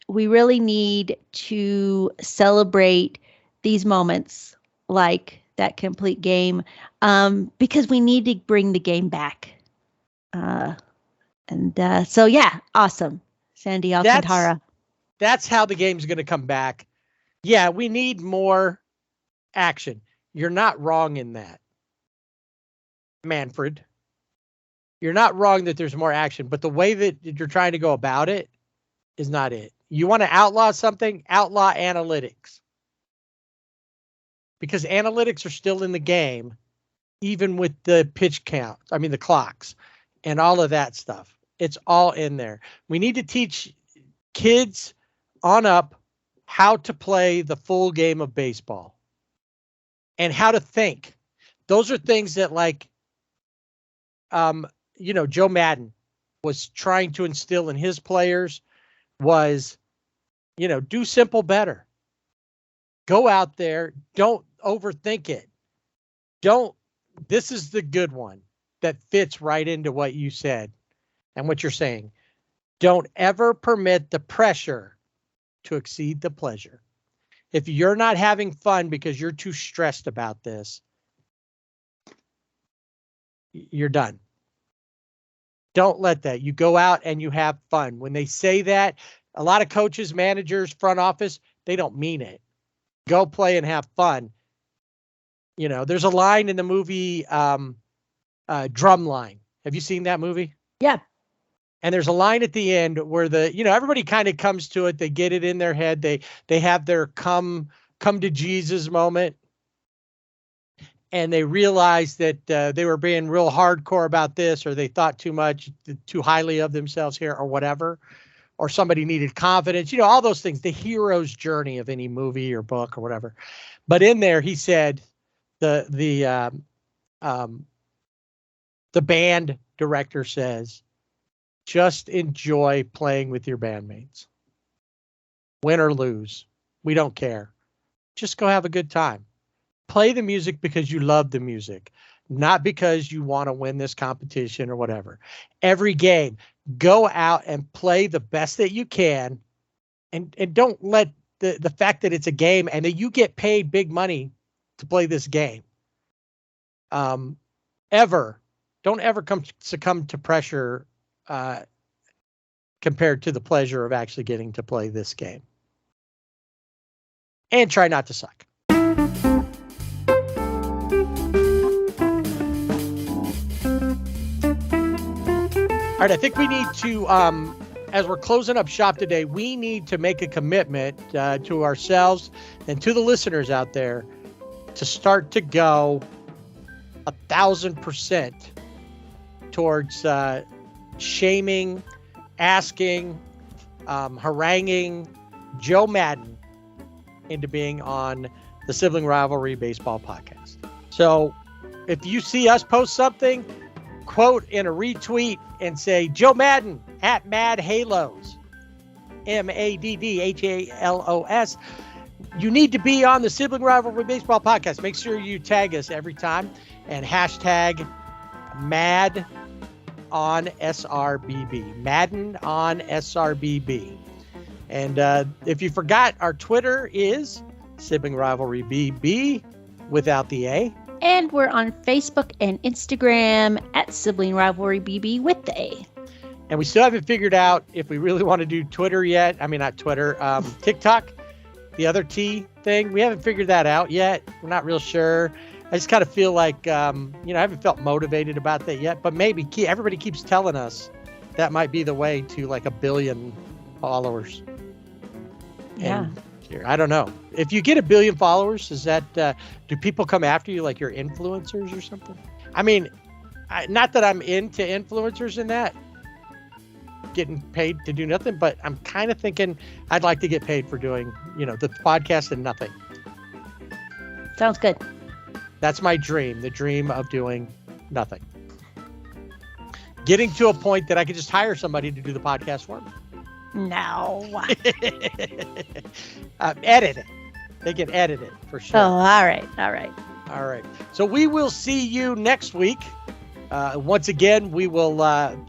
we really need to celebrate these moments like that complete game because we need to bring the game back. So, yeah, awesome. Sandy Alcantara. That's how the game's going to come back. Yeah, we need more action. You're not wrong in that, Manfred. You're not wrong that there's more action, but the way that you're trying to go about it is not it. You want to outlaw something, outlaw analytics. Because analytics are still in the game, even with the pitch count. I mean, the clocks and all of that stuff. It's all in there. We need to teach kids on up how to play the full game of baseball. And how to think. Those are things that Joe Maddon was trying to instill in his players was, do simple better. Go out there. Don't overthink it. This is the good one that fits right into what you said and what you're saying. Don't ever permit the pressure to exceed the pleasure. If you're not having fun because you're too stressed about this, you're done. Don't let that. You go out and you have fun. When they say that, a lot of coaches, managers, front office, they don't mean it. Go play and have fun. There's a line in the movie Drumline. Have you seen that movie? Yeah. And there's a line at the end where everybody kind of comes to it. They get it in their head. They have their come to Jesus moment. And they realize that they were being real hardcore about this, or they thought too highly of themselves here, or whatever, or somebody needed confidence, all those things, the hero's journey of any movie or book or whatever. But in there, he said the band director says, just enjoy playing with your bandmates. Win or lose, we don't care. Just go have a good time. Play the music because you love the music, not because you want to win this competition or whatever. Every game, go out and play the best that you can, and don't let the fact that it's a game and that you get paid big money to play this game. Don't ever succumb to pressure compared to the pleasure of actually getting to play this game. And try not to suck. All right, I think we need to as we're closing up shop today, we need to make a commitment to ourselves and to the listeners out there to start to go 1,000% towards shaming, asking, haranguing Joe Maddon into being on the Sibling Rivalry Baseball podcast. So if you see us post something, quote in a retweet and say Joe Maddon at Mad Halos, MADDHALOS. You need to be on the Sibling Rivalry Baseball podcast. Make sure you tag us every time and hashtag Mad on SRBB. Madden on SRBB. And if you forgot, our Twitter is Sibling Rivalry BB without the A. And we're on Facebook and Instagram at Sibling Rivalry BB with the A. And we still haven't figured out if we really want to do Twitter yet. I mean, not Twitter, TikTok, the other T thing. We haven't figured that out yet. We're not real sure. I just kind of feel like, I haven't felt motivated about that yet. But maybe everybody keeps telling us that might be the way to like 1 billion followers. Yeah. And I don't know. If you get 1 billion followers, is that, do people come after you like you're influencers or something? I mean, not that I'm into influencers in that, getting paid to do nothing, but I'm kind of thinking I'd like to get paid for doing, the podcast and nothing. Sounds good. That's my dream, the dream of doing nothing. Getting to a point that I could just hire somebody to do the podcast for me. No. Edit it. They can edit it for sure. Oh, all right. All right. So we will see you next week. Once again, we will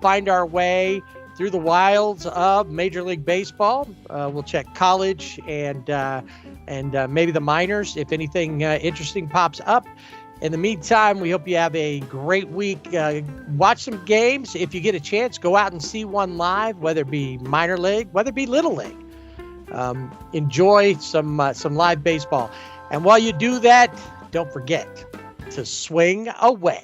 find our way through the wilds of Major League Baseball. We'll check college and maybe the minors if anything interesting pops up. In the meantime, we hope you have a great week. Watch some games. If you get a chance, go out and see one live, whether it be minor league, whether it be little league. Enjoy some live baseball. And while you do that, don't forget to swing away.